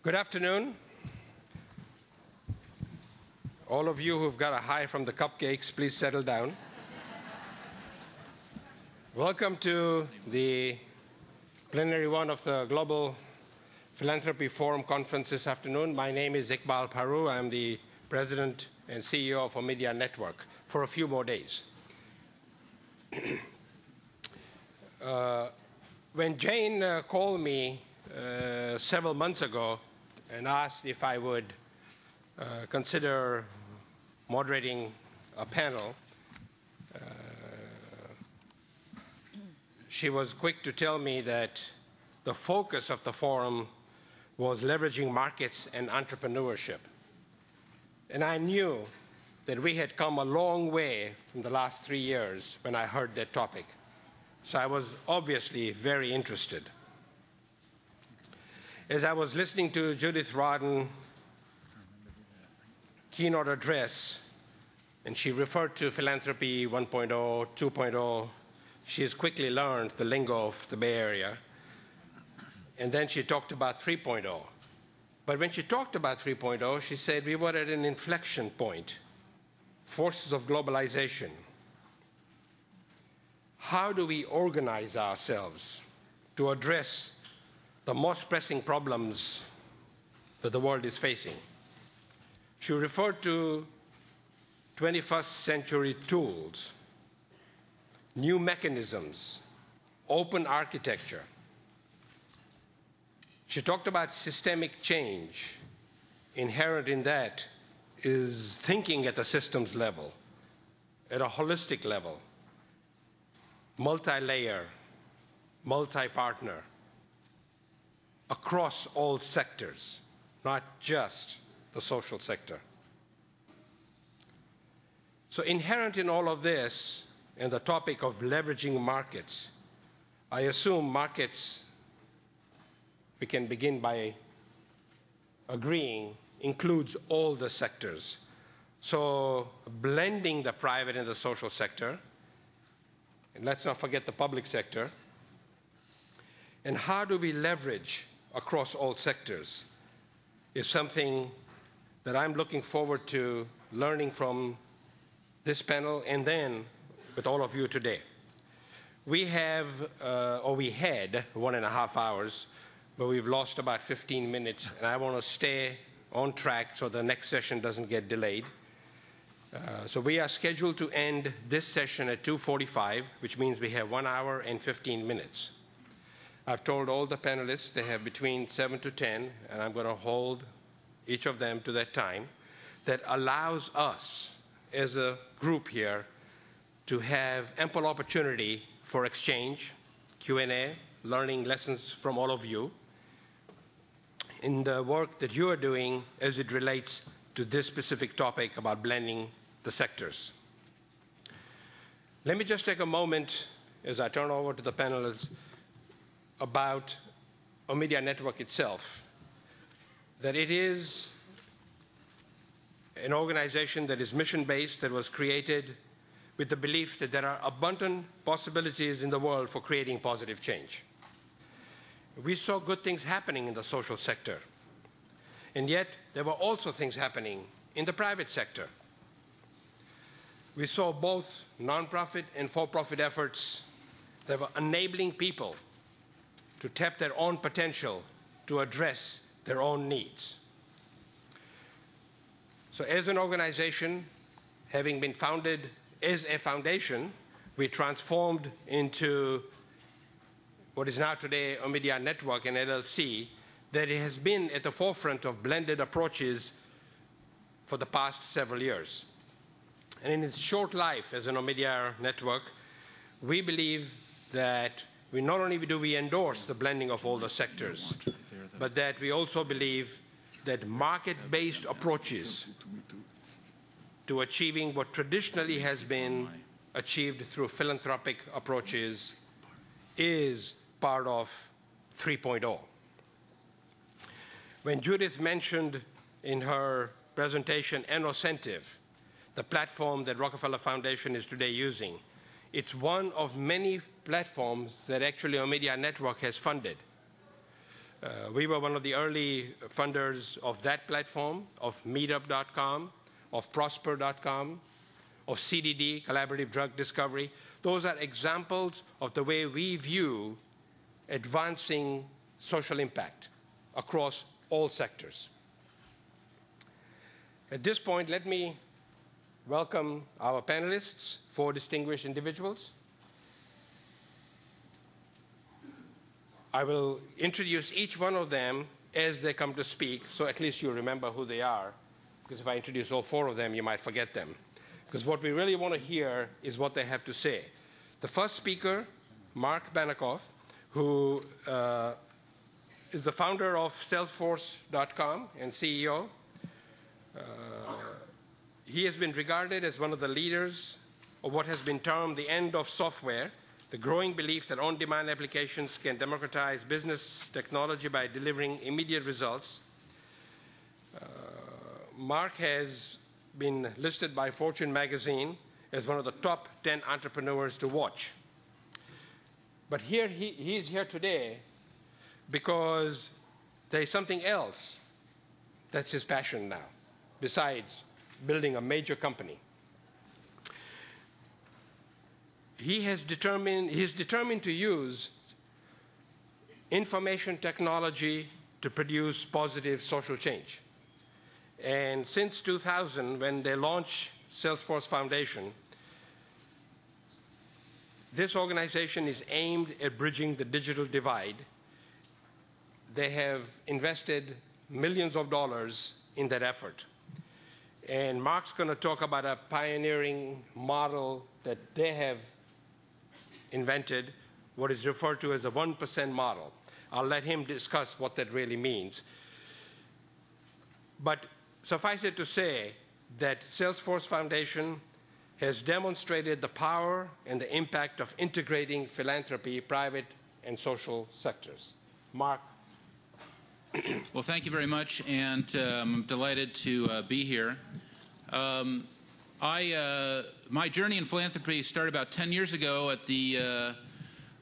Good afternoon. All of you who've got a high from the cupcakes, please settle down. Welcome to the plenary one of the Global Philanthropy Forum conference this afternoon. My name is Iqbal Paroo. I'm the president and CEO of Omidyar Network for a few more days. When Jane called me several months ago and asked if I would consider moderating a panel, she was quick to tell me that the focus of the forum was leveraging markets and entrepreneurship. And I knew that we had come a long way from the last 3 years when I heard that topic. So I was obviously very interested. As I was listening to Judith Rodden's keynote address, and she referred to philanthropy 1.0, 2.0, she has quickly learned the lingo of the Bay Area. And then she talked about 3.0. But when she talked about 3.0, she said we were at an inflection point, forces of globalization. How do we organize ourselves to address the most pressing problems that the world is facing? She referred to 21st century tools, new mechanisms, open architecture. She talked about systemic change. Inherent in that is thinking at the systems level, at a holistic level, multi-layer, multi-partner, across all sectors, not just the social sector. So inherent in all of this, and the topic of leveraging markets, I assume markets, we can begin by agreeing, includes all the sectors. So blending the private and the social sector, and let's not forget the public sector. And how do we leverage across all sectors is something that I'm looking forward to learning from this panel and then with all of you today. We have, or we had 1.5 hours, but we've lost about 15 minutes, and I want to stay on track so the next session doesn't get delayed. So we are scheduled to end this session at 2:45, which means we have 1 hour and 15 minutes. I've told all the panelists they have between 7 to 10, and I'm going to hold each of them to that time. That allows us, as a group here, to have ample opportunity for exchange, Q&A, learning lessons from all of you in the work that you are doing as it relates to this specific topic about blending the sectors. Let me just take a moment as I turn over to the panelists about Omidyar Network itself, that it is an organization that is mission-based, that was created with the belief that there are abundant possibilities in the world for creating positive change. We saw good things happening in the social sector, and yet there were also things happening in the private sector. We saw both nonprofit and for-profit efforts that were enabling people to tap their own potential to address their own needs. So as an organization, having been founded as a foundation, we transformed into what is now today Omidyar Network, an LLC, that it has been at the forefront of blended approaches for the past several years. And in its short life as an Omidyar Network, we believe that not only do we endorse the blending of all the sectors, but that we also believe that market-based approaches to achieving what traditionally has been achieved through philanthropic approaches is part of 3.0. When Judith mentioned in her presentation Innocentive, the platform that Rockefeller Foundation is today using, it's one of many platforms that actually Omidyar Network has funded. We were one of the early funders of that platform, of Meetup.com, of Prosper.com, of CDD, Collaborative Drug Discovery. Those are examples of the way we view advancing social impact across all sectors. At this point, let me welcome our panelists, 4 distinguished individuals. I will introduce each one of them as they come to speak, so at least you remember who they are, because if I introduce all 4 of them, you might forget them. Because what we really want to hear is what they have to say. The first speaker, Marc who is the founder of Salesforce.com and CEO. He has been regarded as one of the leaders of what has been termed the end of software, the growing belief that on-demand applications can democratize business technology by delivering immediate results. Marc has been listed by Fortune magazine as one of the top 10 entrepreneurs to watch. But he is here today because there is something else that's his passion now, besides building a major company. He's determined to use information technology to produce positive social change. And since 2000, when they launched Salesforce Foundation, this organization is aimed at bridging the digital divide. They have invested millions of dollars in that effort. And Marc's going to talk about a pioneering model that they have invented, what is referred to as a 1% model. I'll let him discuss what that really means. But suffice it to say that Salesforce Foundation has demonstrated the power and the impact of integrating philanthropy, private and social sectors. Marc. Well, thank you very much, and I'm delighted to be here. My journey in philanthropy started about 10 years ago at the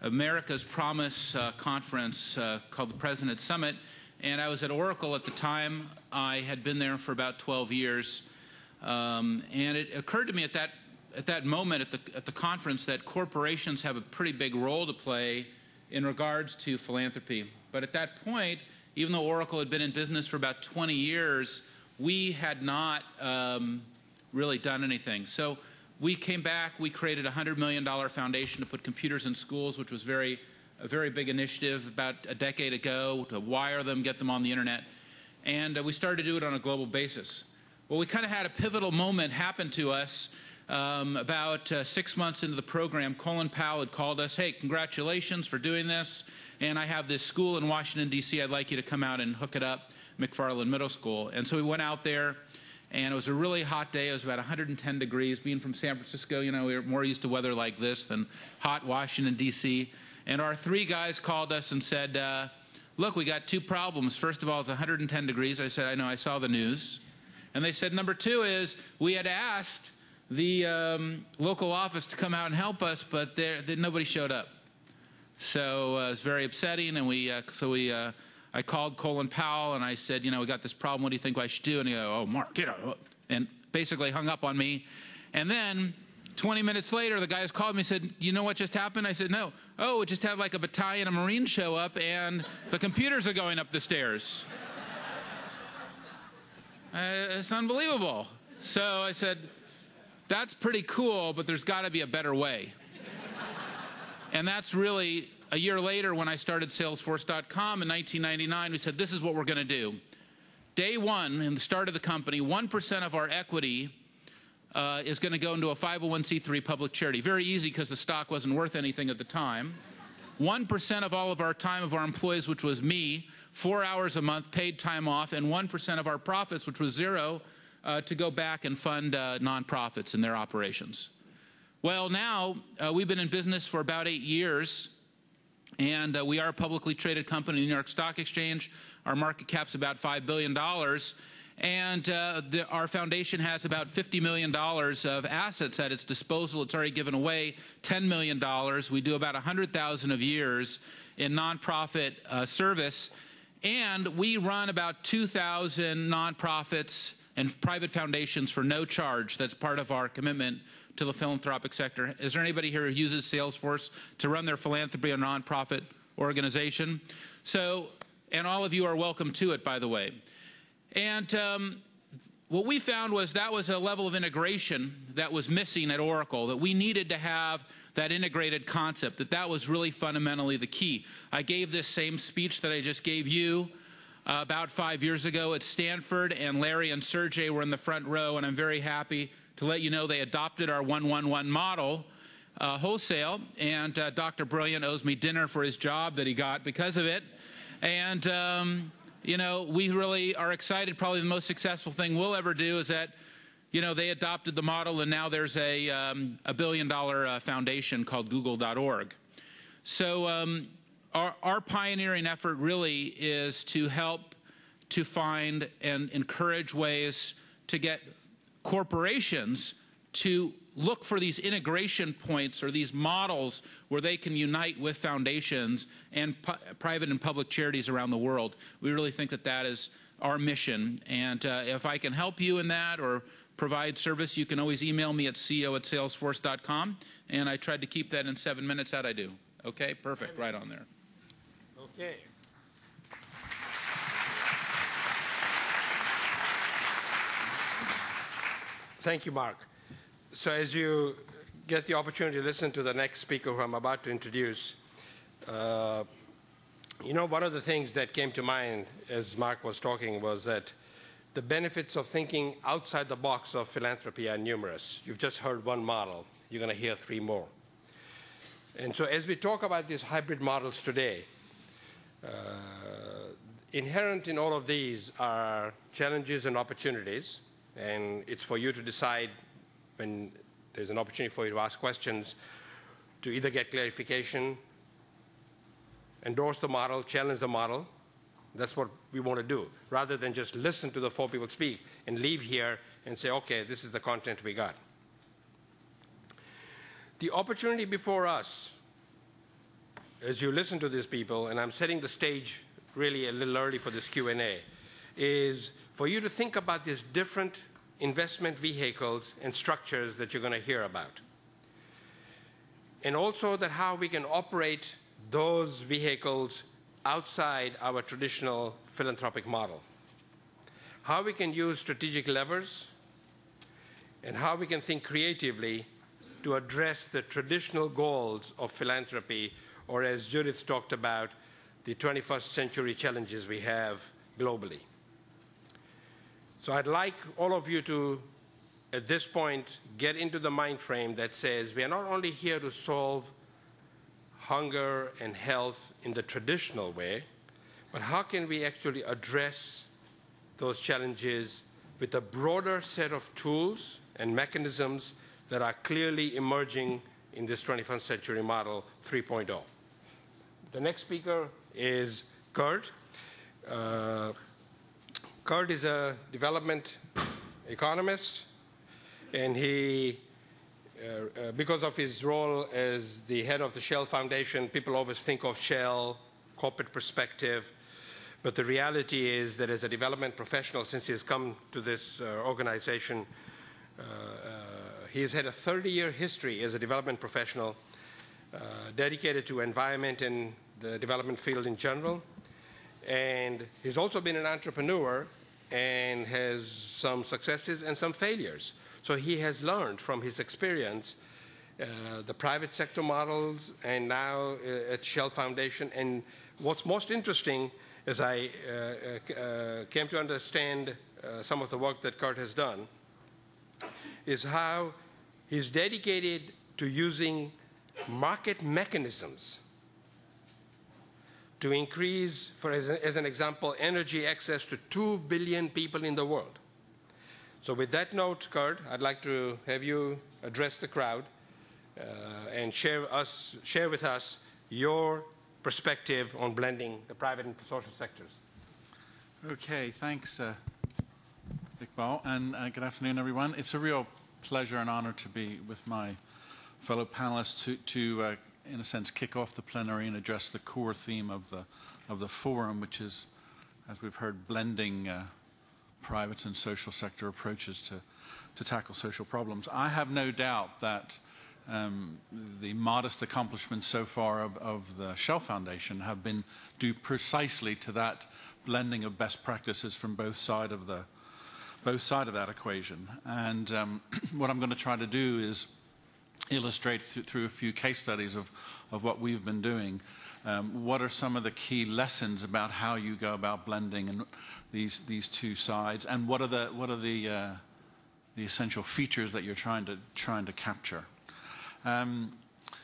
America's Promise conference called the President's Summit, and I was at Oracle at the time. I had been there for about 12 years, and it occurred to me at that moment at the conference that corporations have a pretty big role to play in regards to philanthropy. But at that point, even though Oracle had been in business for about 20 years, we had not really done anything. So we came back, we created a $100 million foundation to put computers in schools, which was a very big initiative about a decade ago, to wire them, get them on the internet. And we started to do it on a global basis. Well, we kind of had a pivotal moment happen to us about 6 months into the program. Colin Powell had called us, hey, congratulations for doing this. And I have this school in Washington, D.C. I'd like you to come out and hook it up, McFarland Middle School. And so we went out there, and it was a really hot day. It was about 110 degrees. Being from San Francisco, you know, we were more used to weather like this than hot Washington, D.C. And our 3 guys called us and said, look, we got 2 problems. First of all, it's 110 degrees. I said, I know, I saw the news. And they said, number 2 is we had asked the local office to come out and help us, but nobody showed up. So it was very upsetting, and I called Colin Powell, and I said, you know, we got this problem. What do you think I should do? And he goes, oh, Marc, you know, and basically hung up on me. And then 20 minutes later, the guys called me and said, you know what just happened? I said, no. Oh, it just had like a battalion of Marines show up, and the computers are going up the stairs. It's unbelievable. So I said, that's pretty cool, but there's got to be a better way. And that's really a year later when I started Salesforce.com in 1999. We said, this is what we're going to do. Day one, in the start of the company, 1% of our equity is going to go into a 501c3 public charity. Very easy because the stock wasn't worth anything at the time. 1% of all of our time of our employees, which was me, 4 hours a month, paid time off, and 1% of our profits, which was 0, to go back and fund nonprofits in their operations. Well, now we've been in business for about 8 years, and we are a publicly traded company in the New York Stock Exchange. Our market cap's about $5 billion, and our foundation has about $50 million of assets at its disposal. It's already given away $10 million. We do about 100,000 a year in nonprofit service, And we run about 2,000 nonprofits and private foundations for no charge. That's part of our commitment to the philanthropic sector. Is there anybody here who uses Salesforce to run their philanthropy or nonprofit organization? So, and all of you are welcome to it, by the way. And what we found was that was a level of integration that was missing at Oracle, that we needed to have that integrated concept, that was really fundamentally the key. I gave this same speech that I just gave you about 5 years ago at Stanford, and Larry and Sergey were in the front row, and I'm very happy to let you know they adopted our 1-1-1 model wholesale, and Dr. Brilliant owes me dinner for his job that he got because of it. And, you know, we really are excited. Probably the most successful thing we'll ever do is that, you know, they adopted the model, and now there's a $1 billion foundation called Google.org. So our pioneering effort really is to help to find and encourage ways to get corporations to look for these integration points or these models where they can unite with foundations and private and public charities around the world. We really think that that is our mission. And if I can help you in that or provide service, you can always email me at ceo@salesforce.com. And I tried to keep that in 7 minutes. How'd I do? Okay, perfect, right on there. Okay. Thank you, Mark. So as you get the opportunity to listen to the next speaker who I'm about to introduce, you know, one of the things that came to mind as Mark was talking was that the benefits of thinking outside the box of philanthropy are numerous. You've just heard one model. You're going to hear 3 more. And so as we talk about these hybrid models today, inherent in all of these are challenges and opportunities, and it's for you to decide when there's an opportunity for you to ask questions to either get clarification, endorse the model, challenge the model. That's what we want to do, rather than just listen to the 4 people speak and leave here and say, okay, this is the content we got. The opportunity before us, as you listen to these people, and I'm setting the stage really a little early for this Q&A, is for you to think about these different investment vehicles and structures that you're going to hear about. And also that how we can operate those vehicles outside our traditional philanthropic model. How we can use strategic levers, and how we can think creatively to address the traditional goals of philanthropy, or as Judith talked about, the 21st century challenges we have globally. So I'd like all of you to, at this point, get into the mind frame that says we are not only here to solve hunger and health in the traditional way, but how can we actually address those challenges with a broader set of tools and mechanisms that are clearly emerging in this 21st century model 3.0. The next speaker is Kurt. Kurt is a development economist, and he, because of his role as the head of the Shell Foundation, people always think of Shell, corporate perspective, but the reality is that as a development professional, since he has come to this organization, he has had a 30-year history as a development professional dedicated to environment and the development field in general. And he's also been an entrepreneur and has some successes and some failures. So he has learned from his experience the private sector models and now at Shell Foundation. And what's most interesting, as I came to understand some of the work that Kurt has done, is how he's dedicated to using market mechanisms to increase, as an example, energy access to 2 billion people in the world. So with that note, Kurt, I'd like to have you address the crowd and share with us your perspective on blending the private and social sectors. Okay, thanks, Iqbal, and good afternoon, everyone. It's a real pleasure and honor to be with my fellow panelists to in a sense, kick off the plenary and address the core theme of the forum, which is as we've heard, blending private and social sector approaches to tackle social problems. I have no doubt that the modest accomplishments so far of the Shell Foundation have been due precisely to that blending of best practices from both sides of that equation. And what I'm going to try to do is illustrate through a few case studies of what we've been doing. What are some of the key lessons about how you go about blending and these two sides, and what are the essential features that you're trying to capture?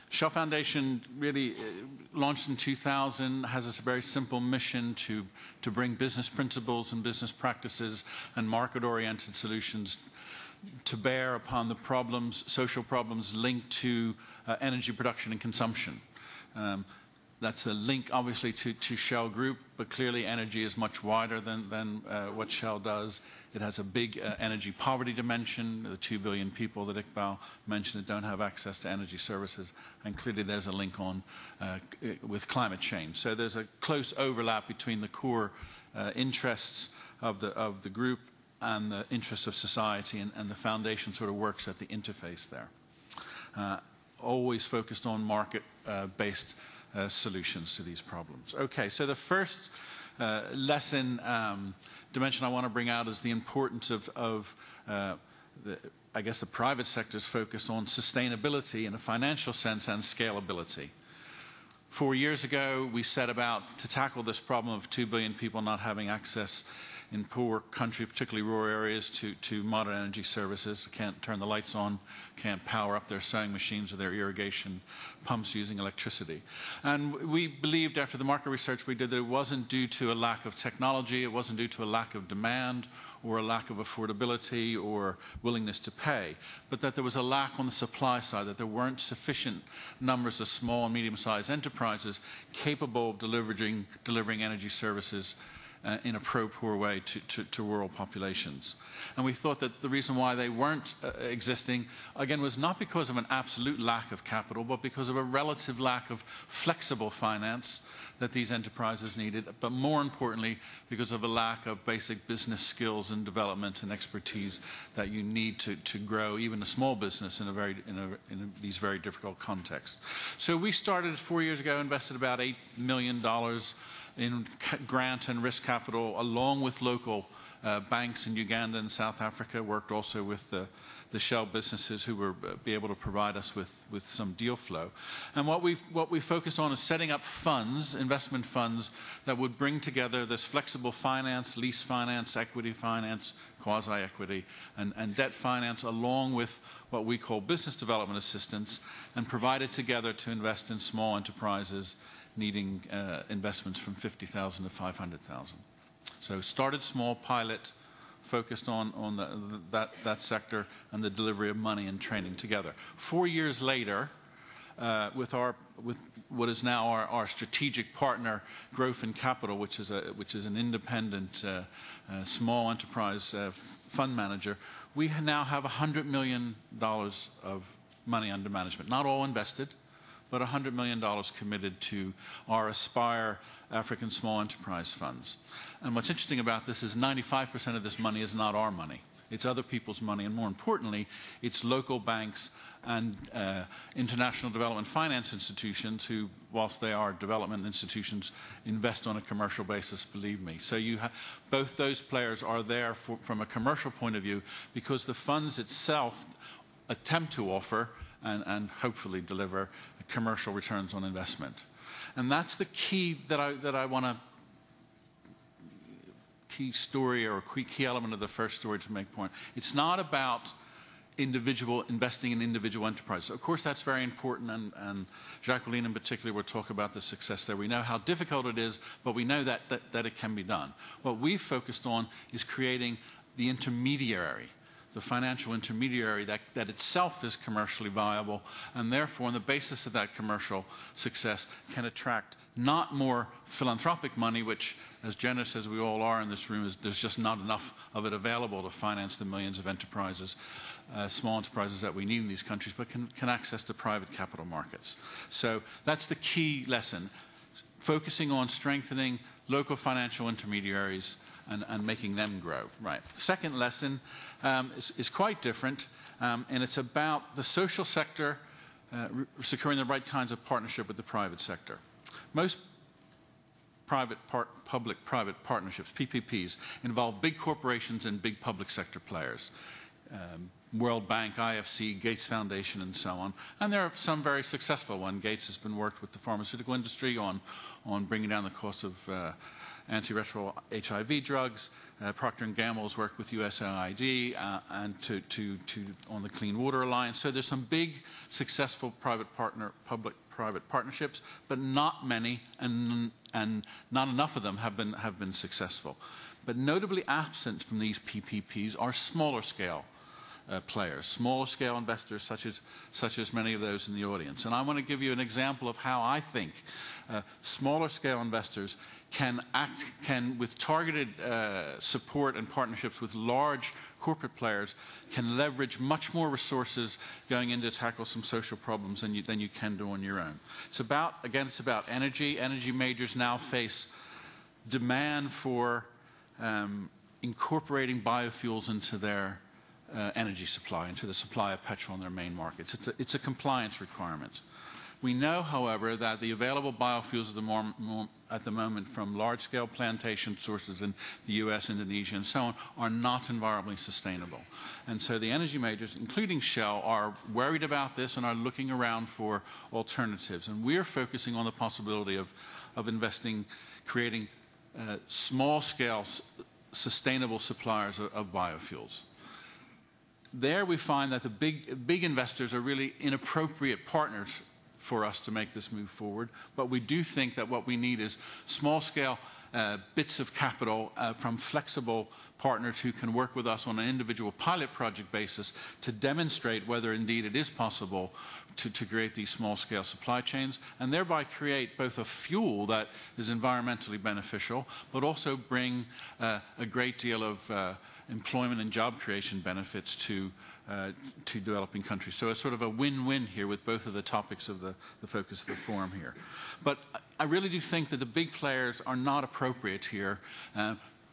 Shell Foundation really launched in 2000, has this very simple mission to bring business principles and business practices and market-oriented solutions to bear upon the problems, social problems linked to energy production and consumption. That's a link, obviously, to Shell Group, but clearly energy is much wider than what Shell does. It has a big energy poverty dimension, the 2 billion people that Iqbal mentioned that don't have access to energy services, and clearly there's a link on with climate change. So there's a close overlap between the core interests of the group and the interests of society, and the foundation sort of works at the interface there. Always focused on market-based solutions to these problems. Okay, so the first lesson, dimension I want to bring out is the importance of I guess the private sector's focus on sustainability in a financial sense and scalability. 4 years ago, we set about to tackle this problem of 2 billion people not having access in poor countries, particularly rural areas, to modern energy services. Can't turn the lights on, can't power up their sewing machines or their irrigation pumps using electricity. And we believed after the market research we did that it wasn't due to a lack of technology, it wasn't due to a lack of demand or a lack of affordability or willingness to pay, but that there was a lack on the supply side, that there weren't sufficient numbers of small and medium-sized enterprises capable of delivering energy services in a pro-poor way to rural populations. And we thought that the reason why they weren't existing, again, was not because of an absolute lack of capital, but because of a relative lack of flexible finance that these enterprises needed, but more importantly, because of a lack of basic business skills and development and expertise that you need to grow even a small business in these very difficult contexts. So we started 4 years ago, invested about $8 million in grant and risk capital, along with local banks in Uganda and South Africa, worked also with the Shell businesses who were be able to provide us with some deal flow. And what we focused on is setting up funds, investment funds, that would bring together this flexible finance, lease finance, equity finance, quasi-equity, and debt finance, along with what we call business development assistance, and provide it together to invest in small enterprises needing investments from $50,000 to $500,000. So started small, pilot, focused on that sector and the delivery of money and training together. 4 years later, with what is now our strategic partner, Growth and Capital, which is an independent small enterprise fund manager, we now have $100 million of money under management. Not all invested, but $100 million committed to our Aspire African Small Enterprise Funds. And what's interesting about this is 95% of this money is not our money. It's other people's money, and more importantly, it's local banks and international development finance institutions who, whilst they are development institutions, invest on a commercial basis, believe me. So both those players are there from a commercial point of view, because the funds itself attempt to offer and hopefully deliver commercial returns on investment. And that's the key that I want to, key story or a key element of the first story to make point. It's not about investing in individual enterprises. Of course, that's very important, and Jacqueline in particular will talk about the success there. We know how difficult it is, but we know that it can be done. What we've focused on is creating the intermediary, the financial intermediary that itself is commercially viable, and therefore on the basis of that commercial success can attract not more philanthropic money, which, as generous as we all are in this room, there's just not enough of it available to finance the millions of enterprises, small enterprises that we need in these countries, but can access the private capital markets. So that's the key lesson. focusing on strengthening local financial intermediaries and making them grow. Right. The second lesson is quite different, and it's about the social sector securing the right kinds of partnership with the private sector. Most public-private partnerships, PPPs, involve big corporations and big public sector players. World Bank, IFC, Gates Foundation, and so on. And there are some very successful ones. Gates has been worked with the pharmaceutical industry on bringing down the cost of antiretroviral HIV drugs. Procter & Gamble has worked with USAID and on the Clean Water Alliance. So there's some big, successful public-private partnerships, but not many, and not enough of them have been successful. But notably absent from these PPPs are smaller scale players, smaller scale investors such as many of those in the audience. And I want to give you an example of how I think smaller scale investors can with targeted support and partnerships with large corporate players, can leverage much more resources going in to tackle some social problems than you can do on your own. It's about energy. Energy majors now face demand for incorporating biofuels into their energy supply, into the supply of petrol in their main markets. It's a compliance requirement. We know, however, that the available biofuels at the moment from large-scale plantation sources in the US, Indonesia, and so on, are not environmentally sustainable. And so the energy majors, including Shell, are worried about this and are looking around for alternatives. And we're focusing on the possibility of investing, creating small-scale, sustainable suppliers of biofuels. There we find that the big investors are really inappropriate partners for us to make this move forward, but we do think that what we need is small-scale bits of capital from flexible partners who can work with us on an individual pilot project basis to demonstrate whether indeed it is possible to create these small-scale supply chains and thereby create both a fuel that is environmentally beneficial, but also bring a great deal of employment and job creation benefits to developing countries. So it's sort of a win-win here with both of the topics of the focus of the forum here. But I really do think that the big players are not appropriate here.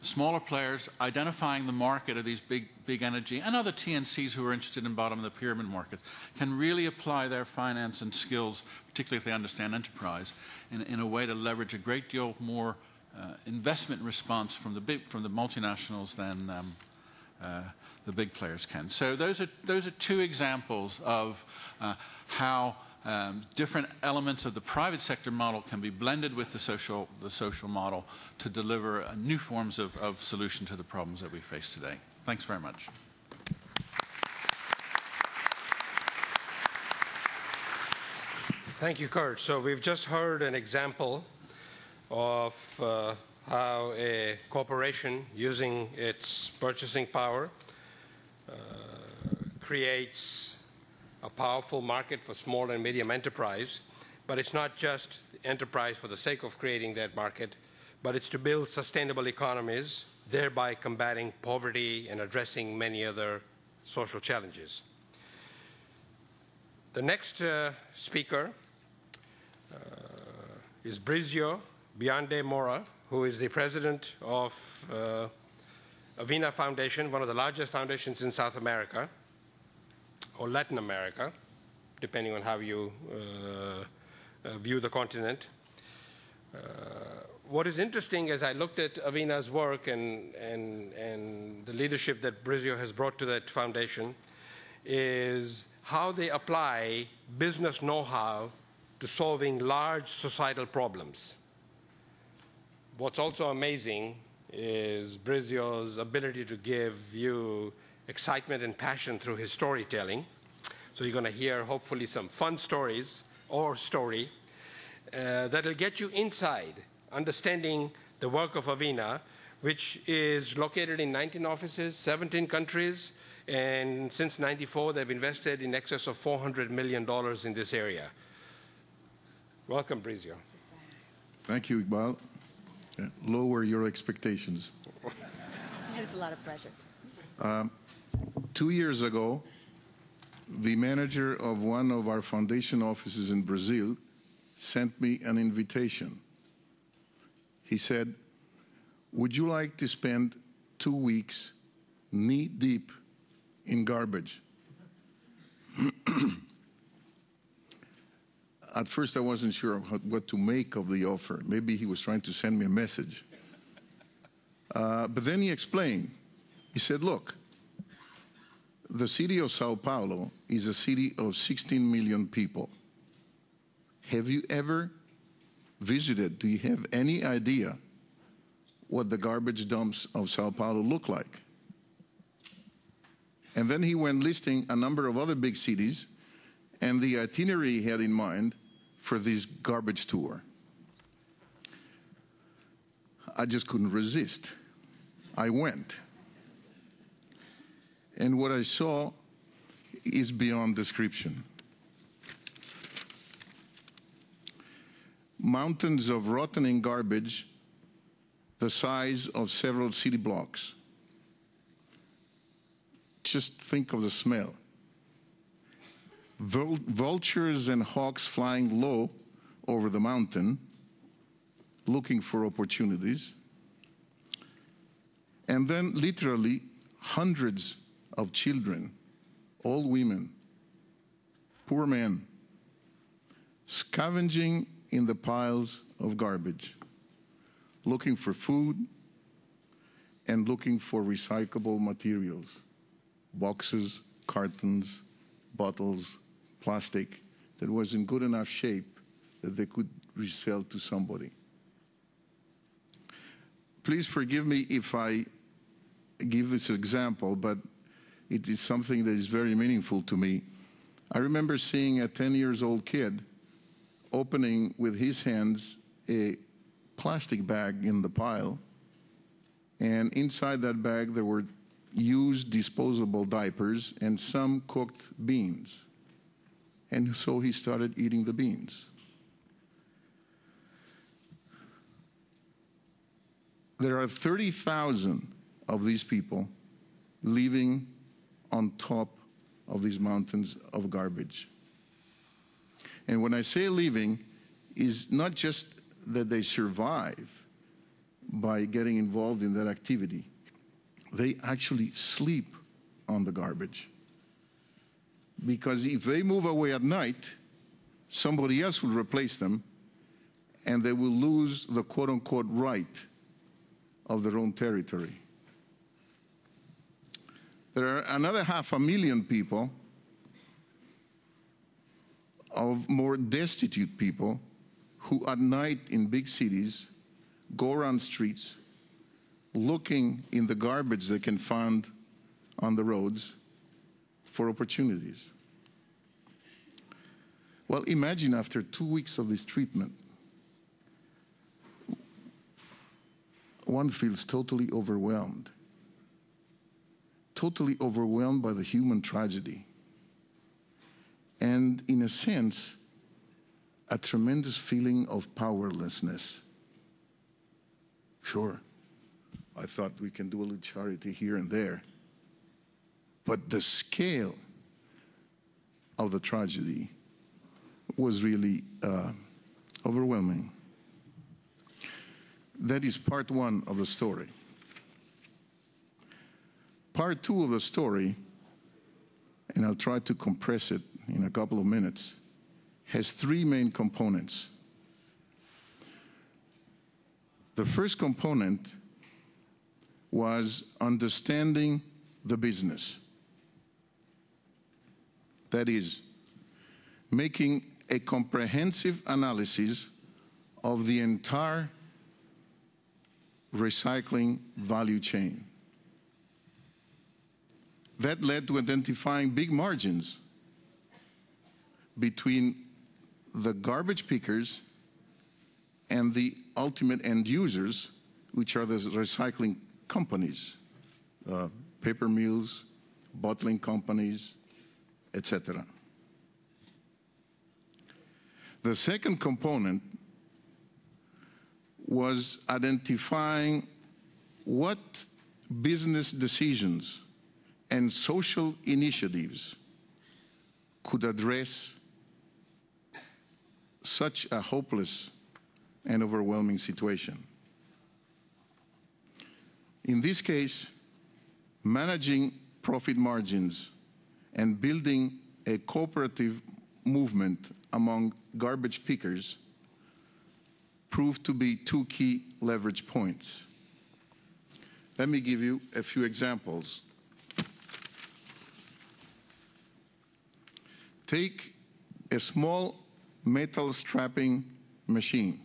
Smaller players identifying the market of these big energy and other TNCs who are interested in bottom of the pyramid market can really apply their finance and skills, particularly if they understand enterprise, in a way to leverage a great deal more investment response from the multinationals than the big players can. So those are two examples of how different elements of the private sector model can be blended with the social model to deliver new forms of solution to the problems that we face today. Thanks very much. Thank you, Kurt. So we've just heard an example of how a corporation using its purchasing power creates a powerful market for small and medium enterprise, but it's not just enterprise for the sake of creating that market, but it's to build sustainable economies, thereby combating poverty and addressing many other social challenges. The next speaker is Brizio Biondi-Morra, who is the president of AVINA Foundation, one of the largest foundations in South America, or Latin America, depending on how you view the continent. What is interesting as I looked at AVINA's work and the leadership that Brizio has brought to that foundation is how they apply business know-how to solving large societal problems. What's also amazing is Brizio's ability to give you excitement and passion through his storytelling. So you're going to hear, hopefully, some fun stories or story that'll get you inside, understanding the work of AVINA, which is located in 19 offices, 17 countries, and since '94, they've invested in excess of $400 million in this area. Welcome, Brizio. Thank you, Iqbal. Lower your expectations. It's a lot of pressure. 2 years ago, the manager of one of our foundation offices in Brazil sent me an invitation He said, would you like to spend 2 weeks knee-deep in garbage? At first, I wasn't sure what to make of the offer. Maybe he was trying to send me a message. But then he explained. He said, look, the city of Sao Paulo is a city of 16 million people. Have you ever visited? Do you have any idea what the garbage dumps of Sao Paulo look like? And then he went listing a number of other big cities and the itinerary he had in mind for this garbage tour. I just couldn't resist. I went. And what I saw is beyond description. Mountains of rotting garbage the size of several city blocks. Just think of the smell. Vultures and hawks flying low over the mountain, looking for opportunities. And then literally hundreds of children, all women, poor men, scavenging in the piles of garbage, looking for food and looking for recyclable materials, boxes, cartons, bottles, plastic that was in good enough shape that they could resell to somebody. Please forgive me if I give this example, but it is something that is very meaningful to me. I remember seeing a 10-year-old kid opening with his hands a plastic bag in the pile, and inside that bag there were used disposable diapers and some cooked beans. And so he started eating the beans. There are 30,000 of these people living on top of these mountains of garbage. And when I say living, is not just that they survive by getting involved in that activity. They actually sleep on the garbage. Because if they move away at night, somebody else will replace them, and they will lose the quote-unquote right of their own territory. There are another 500,000 people, of more destitute people, who at night in big cities go around streets looking in the garbage they can find on the roads for opportunities. Well, imagine after 2 weeks of this treatment, one feels totally overwhelmed by the human tragedy. And in a sense, a tremendous feeling of powerlessness. Sure, I thought we can do a little charity here and there, but the scale of the tragedy was really overwhelming. That is part one of the story. Part two of the story, and I'll try to compress it in a couple of minutes, has three main components. The first component was understanding the business. That is, making a comprehensive analysis of the entire recycling value chain. That led to identifying big margins between the garbage pickers and the ultimate end users, which are the recycling companies, paper mills, bottling companies, etc. The second component was identifying what business decisions and social initiatives could address such a hopeless and overwhelming situation. In this case, managing profit margins and building a cooperative movement among garbage pickers proved to be two key leverage points. Let me give you a few examples. Take a small metal strapping machine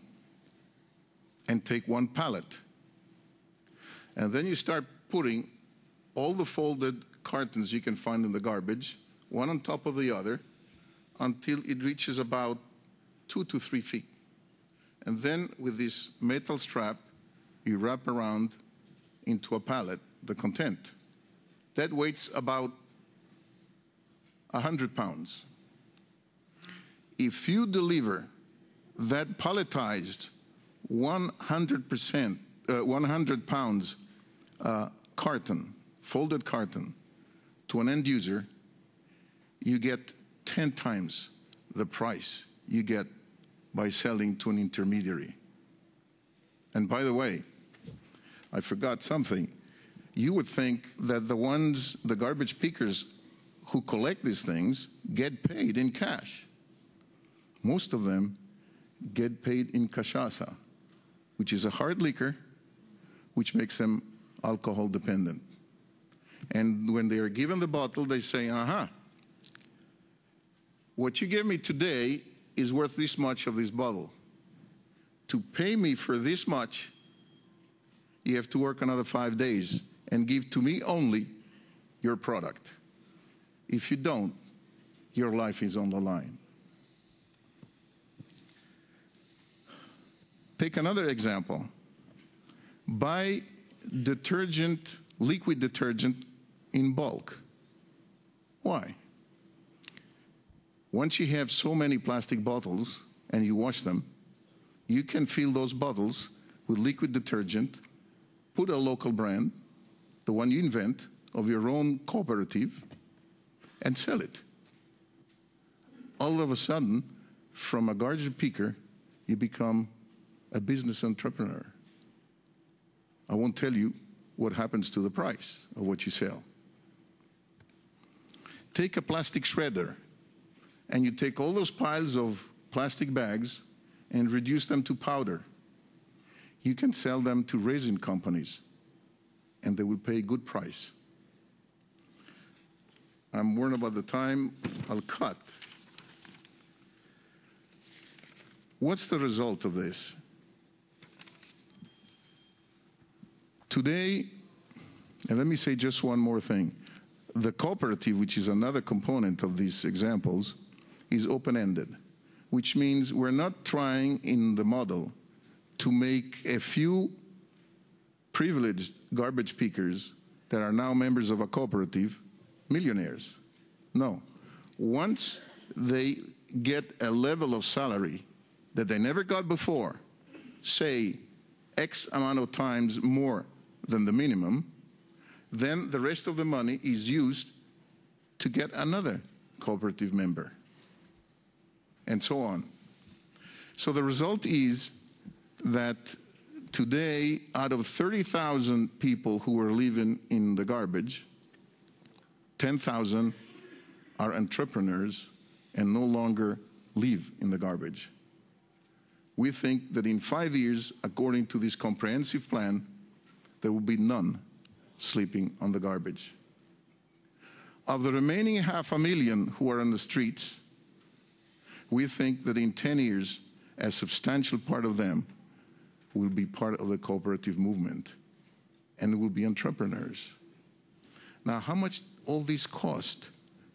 and take one pallet. And then you start putting all the folded cartons you can find in the garbage, one on top of the other, until it reaches about 2 to 3 feet. And then with this metal strap, you wrap around into a pallet the content. That weighs about 100 pounds. If you deliver that palletized 100 pounds carton, folded carton, to an end user, you get 10 times the price you get by selling to an intermediary. And by the way, I forgot something. You would think that the garbage pickers who collect these things get paid in cash. Most of them get paid in cachaça, which is a hard liquor, which makes them alcohol dependent. And when they are given the bottle, they say, what you gave me today is worth this much of this bottle. To pay me for this much, you have to work another 5 days and give to me only your product. If you don't, your life is on the line. Take another example. Buy detergent, liquid detergent in bulk. Why? Once you have so many plastic bottles and you wash them, you can fill those bottles with liquid detergent, put a local brand, the one you invent, of your own cooperative, and sell it. All of a sudden, from a garbage picker, you become a business entrepreneur. I won't tell you what happens to the price of what you sell. Take a plastic shredder, and you take all those piles of plastic bags and reduce them to powder. You can sell them to resin companies, and they will pay a good price. I'm worried about the time. I'll cut. What's the result of this? Today, and let me say just one more thing. The cooperative, which is another component of these examples, is open-ended, which means we're not trying in the model to make a few privileged garbage pickers that are now members of a cooperative millionaires. No. Once they get a level of salary that they never got before, say X amount of times more than the minimum, then the rest of the money is used to get another cooperative member, and so on. So the result is that today, out of 30,000 people who are living in the garbage, 10,000 are entrepreneurs and no longer live in the garbage. We think that in 5 years, according to this comprehensive plan, there will be none sleeping on the garbage. Of the remaining 500,000 who are on the streets, we think that in 10 years, a substantial part of them will be part of the cooperative movement and will be entrepreneurs. Now, how much all this cost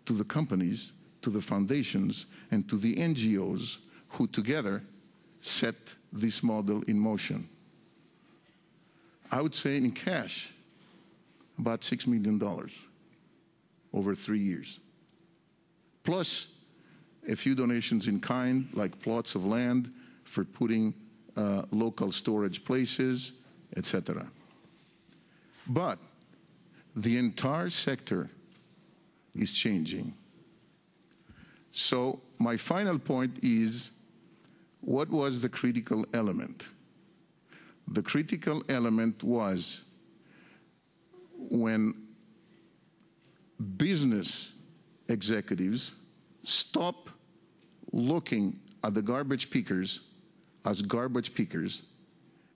to the companies, to the foundations, and to the NGOs who together set this model in motion? I would say in cash, about $6 million over 3 years. Plus a few donations in kind, like plots of land for putting local storage places, etc. But the entire sector is changing. So my final point is, what was the critical element? The critical element was when business executives stop looking at the garbage pickers as garbage pickers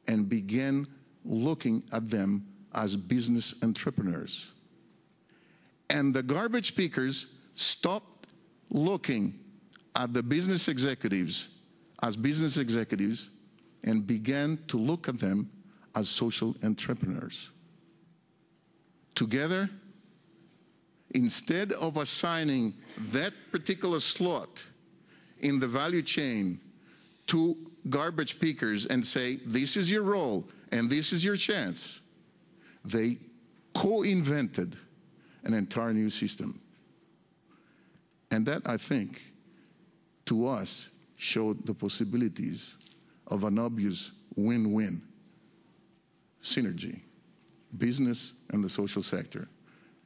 and begin looking at them as business entrepreneurs. And the garbage pickers stopped looking at the business executives as business executives and began to look at them as social entrepreneurs. Together, instead of assigning that particular slot in the value chain to garbage pickers and say, this is your role and this is your chance, they co-invented an entire new system. And that, I think, to us, showed the possibilities of an obvious win-win synergy, business and the social sector.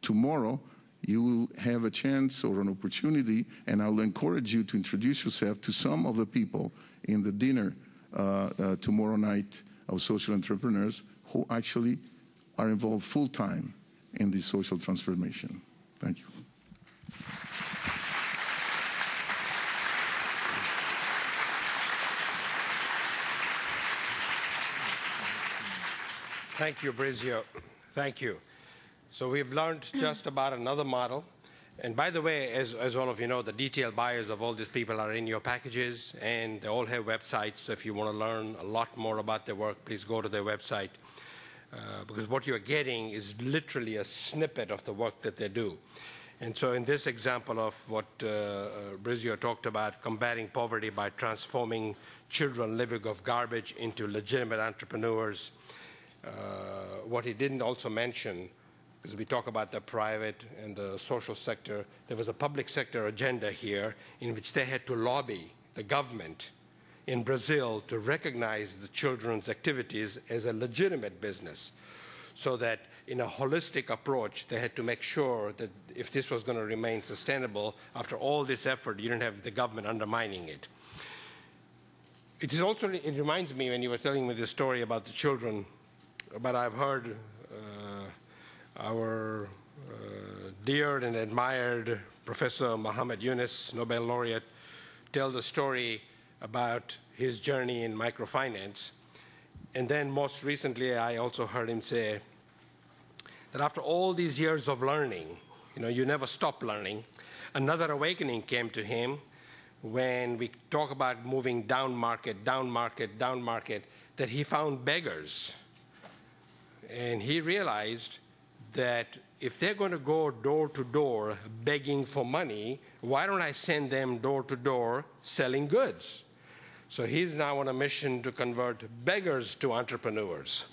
Tomorrow, you will have a chance or an opportunity, and I'll encourage you to introduce yourself to some of the people in the dinner tomorrow night of social entrepreneurs who actually are involved full-time in this social transformation. Thank you. Thank you, Brizio. Thank you. So we've learned just about another model. And by the way, as all of you know, the detailed bios of all these people are in your packages, and they all have websites. So if you want to learn a lot more about their work, please go to their website. Because what you're getting is literally a snippet of the work that they do. And so in this example of what Brizio talked about, combating poverty by transforming children living off garbage into legitimate entrepreneurs, what he didn't also mention, because we talk about the private and the social sector, there was a public sector agenda here in which they had to lobby the government in Brazil to recognize the children's activities as a legitimate business, so that in a holistic approach, they had to make sure that if this was going to remain sustainable, after all this effort, you didn't have the government undermining it. It reminds me, when you were telling me the story about the children, but I've heard our dear and admired Professor Muhammad Yunus, Nobel laureate, tell the story about his journey in microfinance. And then most recently, I also heard him say that after all these years of learning, you never stop learning, another awakening came to him when we talk about moving down market, that he found beggars. And he realized that if they're going to go door to door begging for money, why don't I send them door to door selling goods? So he's now on a mission to convert beggars to entrepreneurs.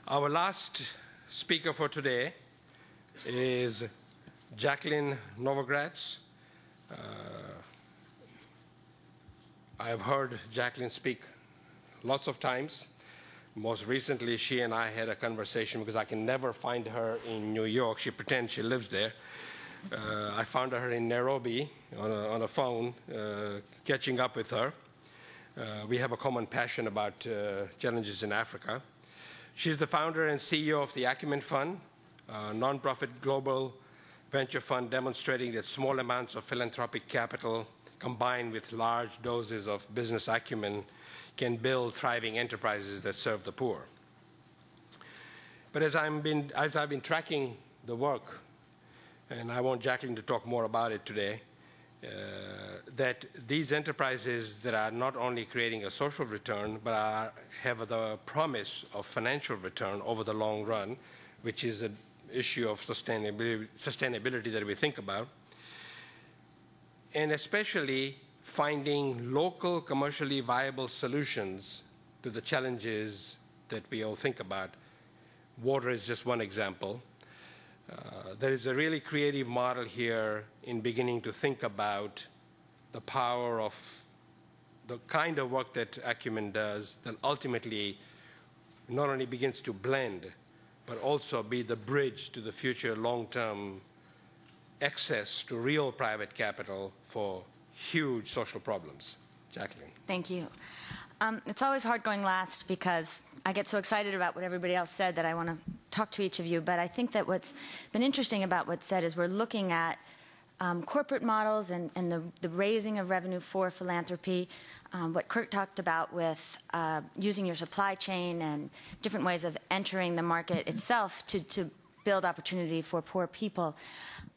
Our last speaker for today is Jacqueline Novogratz. I've heard Jacqueline speak lots of times. Most recently, she and I had a conversation because I can never find her in New York. She pretends she lives there. I found her in Nairobi on a phone, catching up with her. We have a common passion about challenges in Africa. She's the founder and CEO of the Acumen Fund, a nonprofit global venture fund demonstrating that small amounts of philanthropic capital combined with large doses of business acumen can build thriving enterprises that serve the poor. But as I've been tracking the work, and I want Jacqueline to talk more about it today, that these enterprises that are not only creating a social return, but have the promise of financial return over the long run, which is an issue of sustainability that we think about, and especially finding local commercially viable solutions to the challenges that we all think about. Water is just one example. There is a really creative model here in beginning to think about the power of the kind of work that Acumen does that ultimately not only begins to blend, but also be the bridge to the future long-term access to real private capital for huge social problems. Jacqueline. Thank you. It's always hard going last because I get so excited about what everybody else said that I want to talk to each of you, but I think that what's been interesting about what's said is we're looking at corporate models and the raising of revenue for philanthropy, what Kurt talked about with using your supply chain and different ways of entering the market itself to build opportunity for poor people.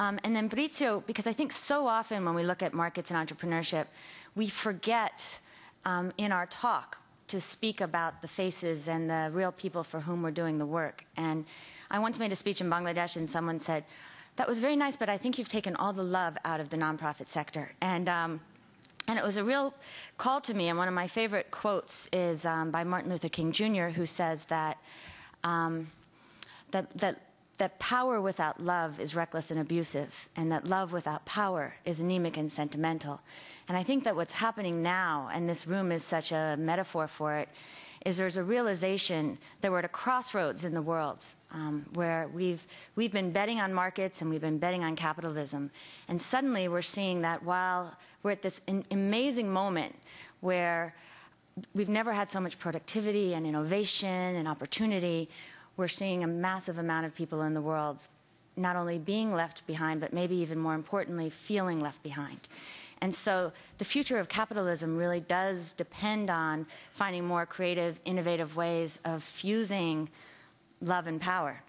And then Brizio, because I think so often when we look at markets and entrepreneurship, we forget in our talk to speak about the faces and the real people for whom we're doing the work. And I once made a speech in Bangladesh and someone said, "That was very nice, but I think you've taken all the love out of the nonprofit sector." And it was a real call to me. And one of my favorite quotes is by Martin Luther King Jr., who says that that power without love is reckless and abusive, and that love without power is anemic and sentimental. And I think that what's happening now, and this room is such a metaphor for it, is there's a realization that we're at a crossroads in the world where we've been betting on markets and we've been betting on capitalism. And suddenly we're seeing that while we're at this amazing moment where we've never had so much productivity and innovation and opportunity, we're seeing a massive amount of people in the world not only being left behind, but maybe even more importantly, feeling left behind. And so the future of capitalism really does depend on finding more creative, innovative ways of fusing love and power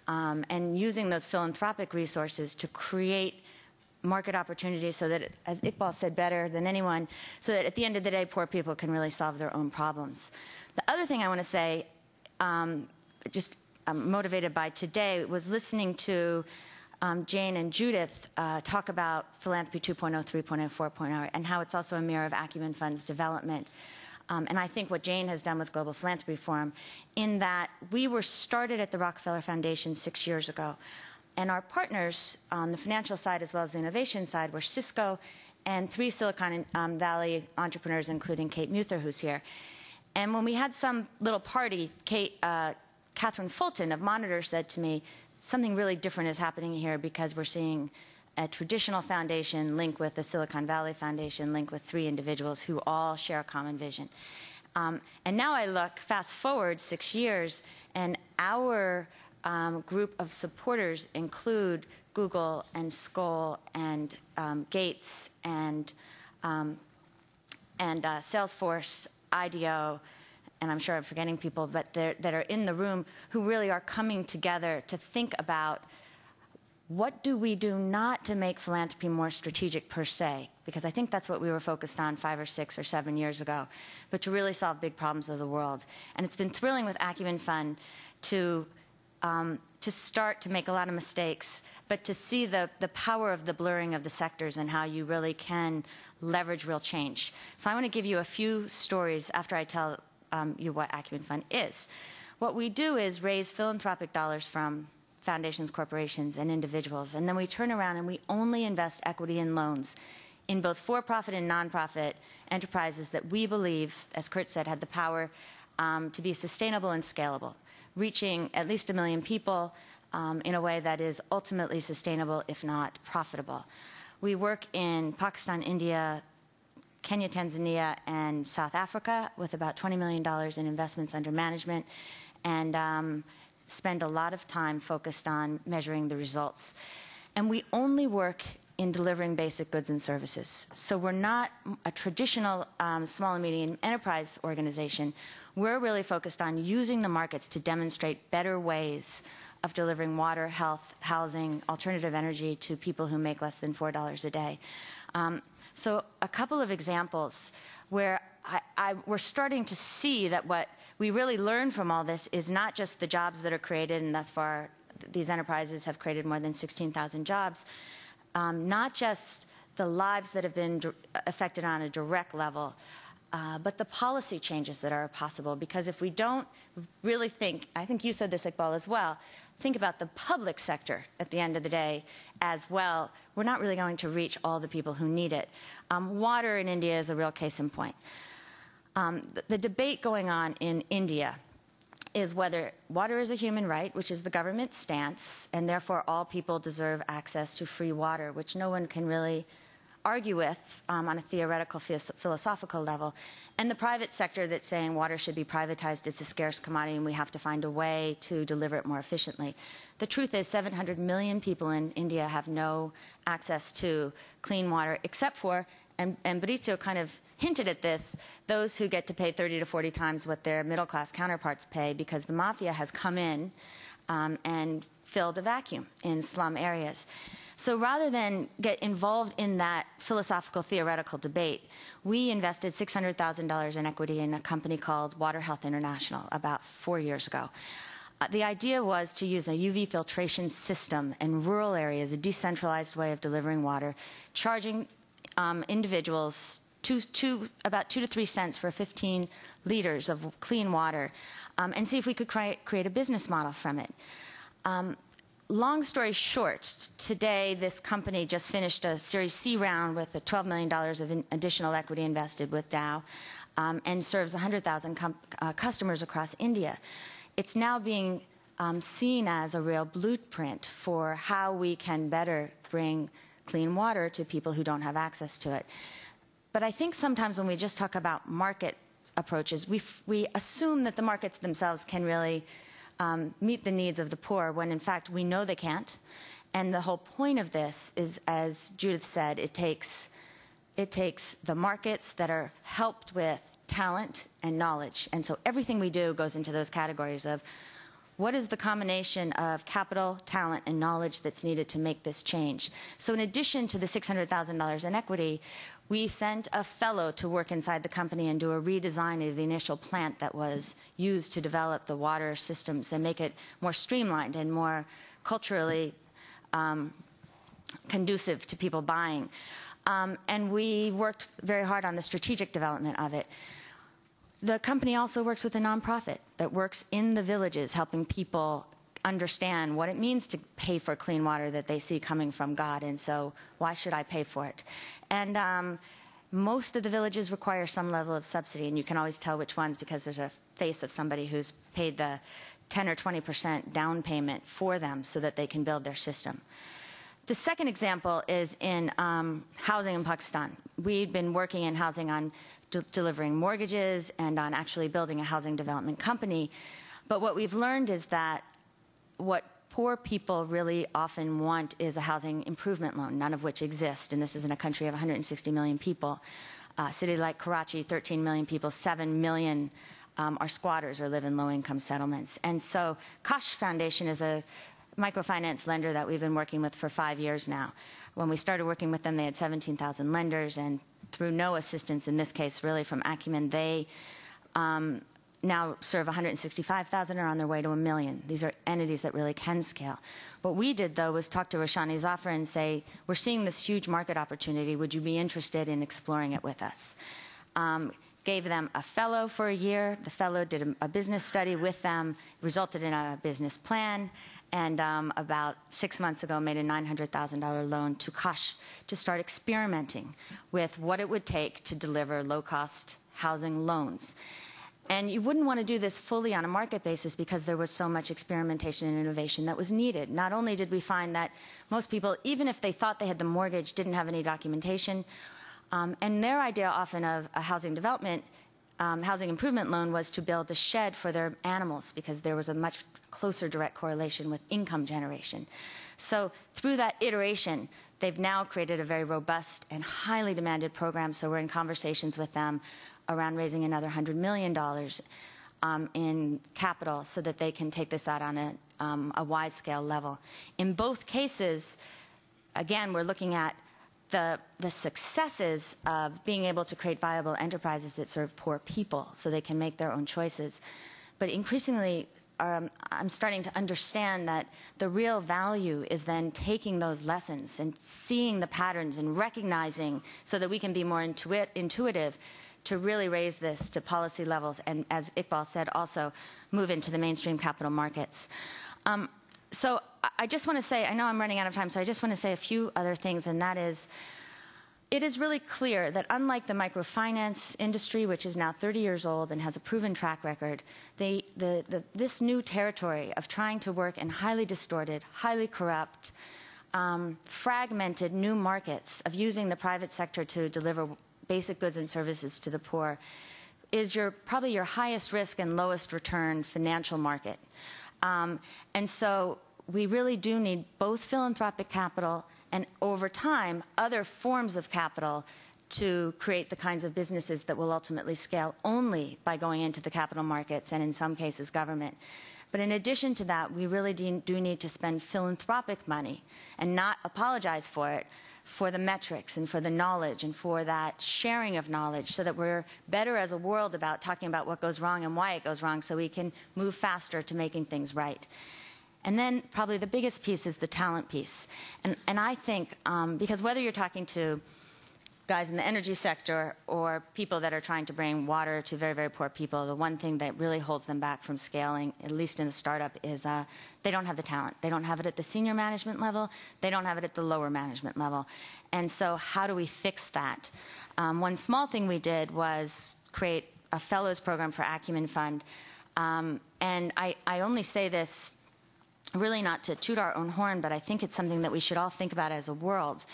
and using those philanthropic resources to create market opportunities so that, as Iqbal said better than anyone, so that at the end of the day, poor people can really solve their own problems. The other thing I want to say, just motivated by today, was listening to Jane and Judith talk about Philanthropy 2.0, 3.0, 4.0, and how it's also a mirror of Acumen Fund's development. And I think what Jane has done with Global Philanthropy Forum, in that we were started at the Rockefeller Foundation 6 years ago. And our partners on the financial side as well as the innovation side were Cisco and 3 Silicon Valley entrepreneurs, including Kate Muther, who's here. And when we had some little party, Catherine Fulton of Monitor said to me, something really different is happening here because we're seeing a traditional foundation link with the Silicon Valley Foundation, link with 3 individuals who all share a common vision. And now I look, fast forward 6 years, and our group of supporters include Google and Skoll and Gates and Salesforce, IDEO, and I'm sure I'm forgetting people, but that are in the room who really are coming together to think about what do we do not to make philanthropy more strategic per se, because I think that's what we were focused on 5 or 6 or 7 years ago, but to really solve big problems of the world. And it's been thrilling with Acumen Fund to start to make a lot of mistakes, but to see the power of the blurring of the sectors and how you really can leverage real change. So I want to give you a few stories after I tell you what Acumen Fund is. What we do is raise philanthropic dollars from foundations, corporations, and individuals, and then we turn around and we only invest equity and loans in both for-profit and non-profit enterprises that we believe, as Kurt said, had the power to be sustainable and scalable, reaching at least 1 million people in a way that is ultimately sustainable, if not profitable. We work in Pakistan, India, Kenya, Tanzania, and South Africa with about $20 million in investments under management, and spend a lot of time focused on measuring the results. And we only work in delivering basic goods and services. So we're not a traditional small and medium enterprise organization. We're really focused on using the markets to demonstrate better ways of delivering water, health, housing, alternative energy to people who make less than $4 a day. So a couple of examples where we're starting to see that what we really learn from all this is not just the jobs that are created, and thus far these enterprises have created more than 16,000 jobs, not just the lives that have been affected on a direct level, but the policy changes that are possible. Because if we don't really think, I think you said this, Iqbal, as well, think about the public sector at the end of the day as well, we're not really going to reach all the people who need it. Water in India is a real case in point. The debate going on in India is whether water is a human right, which is the government stance, and therefore all people deserve access to free water, which no one can really argue with on a theoretical, philosophical level, and the private sector that's saying water should be privatized, it's a scarce commodity, and we have to find a way to deliver it more efficiently. The truth is 700 million people in India have no access to clean water, except for, and Brizio kind of hinted at this, those who get to pay 30 to 40 times what their middle-class counterparts pay because the mafia has come in and filled a vacuum in slum areas. So rather than get involved in that philosophical, theoretical debate, we invested $600,000 in equity in a company called Water Health International about 4 years ago. The idea was to use a UV filtration system in rural areas, a decentralized way of delivering water, charging individuals about 2 to 3 cents for 15 liters of clean water, and see if we could create a business model from it. Long story short, today this company just finished a Series C round with $12 million of additional equity invested with Dow, and serves 100,000 customers across India. It's now being seen as a real blueprint for how we can better bring clean water to people who don't have access to it. But I think sometimes when we just talk about market approaches, we assume that the markets themselves can really meet the needs of the poor, when in fact we know they can't. And the whole point of this is, as Judith said, it takes the markets that are helped with talent and knowledge. And so everything we do goes into those categories of what is the combination of capital, talent, and knowledge that's needed to make this change. So in addition to the $600,000 in equity, we sent a fellow to work inside the company and do a redesign of the initial plant that was used to develop the water systems and make it more streamlined and more culturally conducive to people buying. And we worked very hard on the strategic development of it. The company also works with a nonprofit that works in the villages, helping people understand what it means to pay for clean water that they see coming from God, and so why should I pay for it? And most of the villages require some level of subsidy, and you can always tell which ones because there's a face of somebody who's paid the 10 or 20% down payment for them so that they can build their system. The second example is in housing in Pakistan. We've been working in housing on delivering mortgages and on actually building a housing development company. But what we've learned is that what poor people really often want is a housing improvement loan, none of which exist. And this is in a country of 160 million people. A city like Karachi, 13 million people, 7 million are squatters or live in low-income settlements. And so Kosh Foundation is a microfinance lender that we've been working with for 5 years now. When we started working with them, they had 17,000 lenders, and through no assistance, in this case really from Acumen, they now serve 165,000 are on their way to 1 million. These are entities that really can scale. What we did, though, was talk to Roshani Zafar and say, we're seeing this huge market opportunity. Would you be interested in exploring it with us? Gave them a fellow for a year. The fellow did a business study with them, resulted in a business plan, and about 6 months ago made a $900,000 loan to Kosh to start experimenting with what it would take to deliver low-cost housing loans. And you wouldn't want to do this fully on a market basis because there was so much experimentation and innovation that was needed. Not only did we find that most people, even if they thought they had the mortgage, didn't have any documentation, and their idea often of a housing development, housing improvement loan was to build a shed for their animals because there was a much closer direct correlation with income generation. So through that iteration, they've now created a very robust and highly demanded program, so we're in conversations with them around raising another $100 million in capital so that they can take this out on a wide-scale level. In both cases, again, we're looking at the successes of being able to create viable enterprises that serve poor people so they can make their own choices. But increasingly, I'm starting to understand that the real value is then taking those lessons and seeing the patterns and recognizing so that we can be more intuitive to really raise this to policy levels and, as Iqbal said, also move into the mainstream capital markets. So I just want to say, I know I'm running out of time, so I just want to say a few other things, and that is, it is really clear that unlike the microfinance industry, which is now 30 years old and has a proven track record, this new territory of trying to work in highly distorted, highly corrupt, fragmented new markets of using the private sector to deliver basic goods and services to the poor is probably your highest risk and lowest return financial market. And so we really do need both philanthropic capital and, over time, other forms of capital to create the kinds of businesses that will ultimately scale only by going into the capital markets and, in some cases, government. But in addition to that, we really do need to spend philanthropic money and not apologize for it, for the metrics and for the knowledge and for that sharing of knowledge, so that we're better as a world about talking about what goes wrong and why it goes wrong, so we can move faster to making things right. And then probably the biggest piece is the talent piece. And I think, because whether you're talking to guys in the energy sector or people that are trying to bring water to very, very poor people, the one thing that really holds them back from scaling, at least in the startup, is they don't have the talent. They don't have it at the senior management level. They don't have it at the lower management level. And so how do we fix that? One small thing we did was create a fellows program for Acumen Fund. And I only say this really not to toot our own horn, but I think it's something that we should all think about as a world,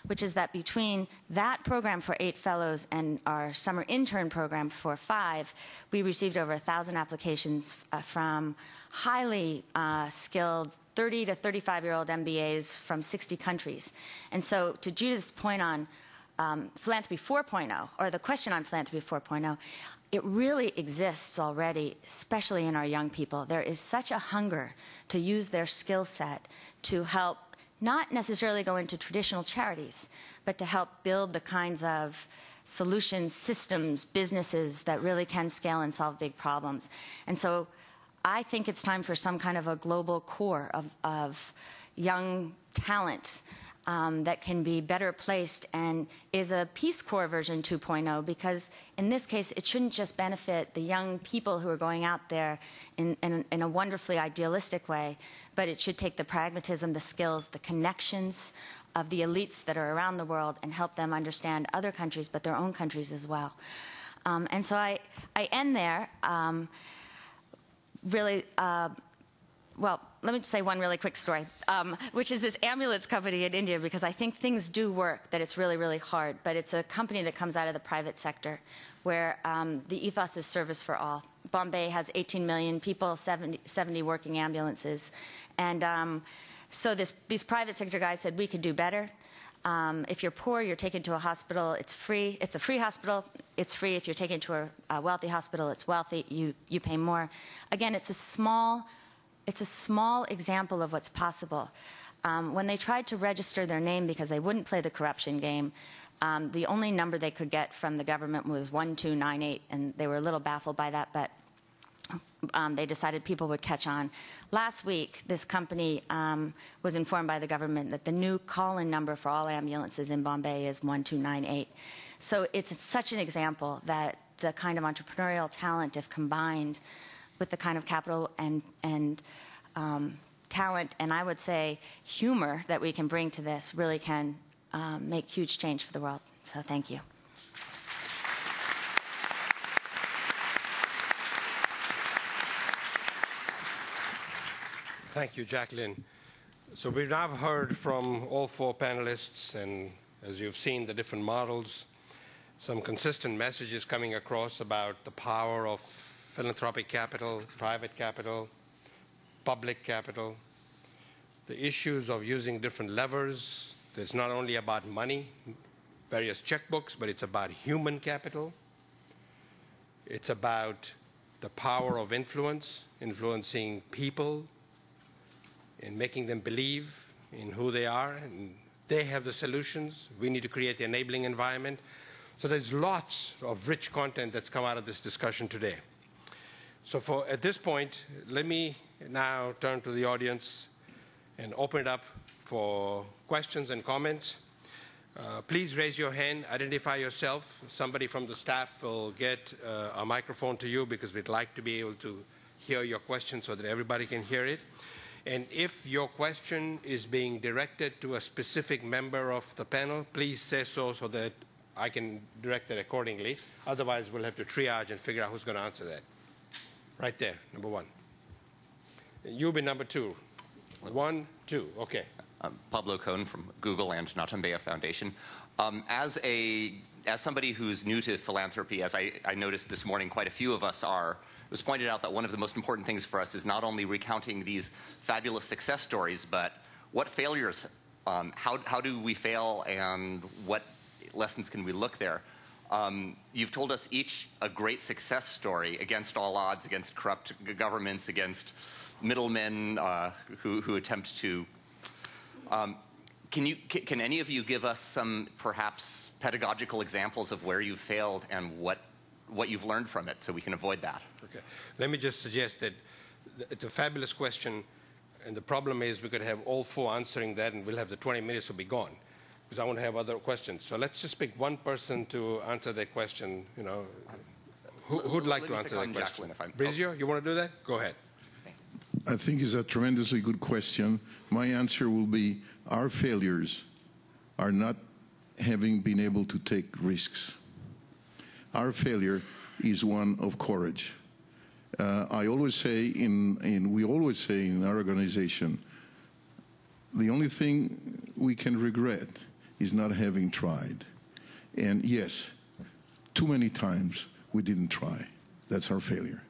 which is that between that program for 8 fellows and our summer intern program for 5, we received over 1,000 applications from highly skilled 30 to 35-year-old MBAs from 60 countries. And so to Judith's point on Philanthropy 4.0, or the question on Philanthropy 4.0, it really exists already, especially in our young people. There is such a hunger to use their skill set to help not necessarily go into traditional charities, but to help build the kinds of solutions, systems, businesses that really can scale and solve big problems. And so I think it's time for some kind of a global core of young talent that can be better placed and is a Peace Corps version 2.0, because in this case, it shouldn't just benefit the young people who are going out there in a wonderfully idealistic way, but it should take the pragmatism, the skills, the connections of the elites that are around the world and help them understand other countries, but their own countries as well. And so I end there. Well, let me just say one really quick story, which is this ambulance company in India, because I think things do work, that it's really, really hard. But it's a company that comes out of the private sector, where the ethos is service for all. Bombay has 18 million people, 70 working ambulances. And so these private sector guys said, we could do better. If you're poor, you're taken to a hospital, it's free. It's a free hospital, it's free. If you're taken to a wealthy hospital, it's wealthy, you pay more. Again, it's a small example of what's possible. When they tried to register their name because they wouldn't play the corruption game, the only number they could get from the government was 1298, and they were a little baffled by that, but they decided people would catch on. Last week, this company was informed by the government that the new call-in number for all ambulances in Bombay is 1298. So it's such an example that the kind of entrepreneurial talent, if combined with the kind of capital and talent, and I would say humor that we can bring to this, really can make huge change for the world. So thank you. Thank you, Jacqueline. So we've now heard from all 4 panelists, and as you've seen, the different models, some consistent messages coming across about the power of philanthropic capital, private capital, public capital, the issues of using different levers. It's not only about money, various checkbooks, but it's about human capital. It's about the power of influence, influencing people, and making them believe in who they are, and they have the solutions. We need to create the enabling environment. So there's lots of rich content that's come out of this discussion today. So at this point, let me now turn to the audience and open it up for questions and comments. Please raise your hand, identify yourself. Somebody from the staff will get a microphone to you, because we'd like to be able to hear your question so that everybody can hear it. And if your question is being directed to a specific member of the panel, please say so that I can direct it accordingly. Otherwise, we'll have to triage and figure out who's going to answer that. Right there, number 1. You'll be number 2. 1, 2, okay. Pablo Cohn from Google and Natambeya Foundation. As somebody who's new to philanthropy, as I noticed this morning, quite a few of us are, it was pointed out that one of the most important things for us is not only recounting these fabulous success stories, but what failures, how do we fail, and what lessons can we look there? You've told us each a great success story against all odds, against corrupt governments, against middlemen who attempt to. Can any of you give us some perhaps pedagogical examples of where you've failed and what you've learned from it, so we can avoid that? Okay. Let me just suggest that it's a fabulous question, and the problem is we could have all four answering that, and we'll have the 20 minutes will be gone, because I want to have other questions. So let's just pick one person to answer that question. You know, who'd like to answer that question? Brizio, you want to do that? Go ahead. I think it's a tremendously good question. My answer will be our failures are not having been able to take risks. Our failure is one of courage. I always say, we always say in our organization, the only thing we can regret is not having tried. And yes, too many times we didn't try. That's our failure.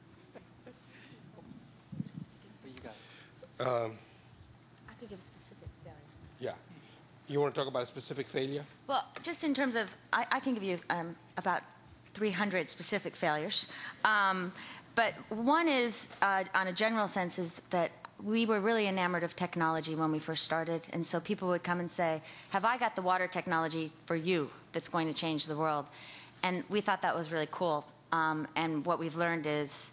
I could give a specific failure. Yeah. You want to talk about a specific failure? Well, just in terms of, I can give you about 300 specific failures. But one is, on a general sense, is that we were really enamored of technology when we first started. And so people would come and say, have I got the water technology for you that's going to change the world? And we thought that was really cool. And what we've learned is,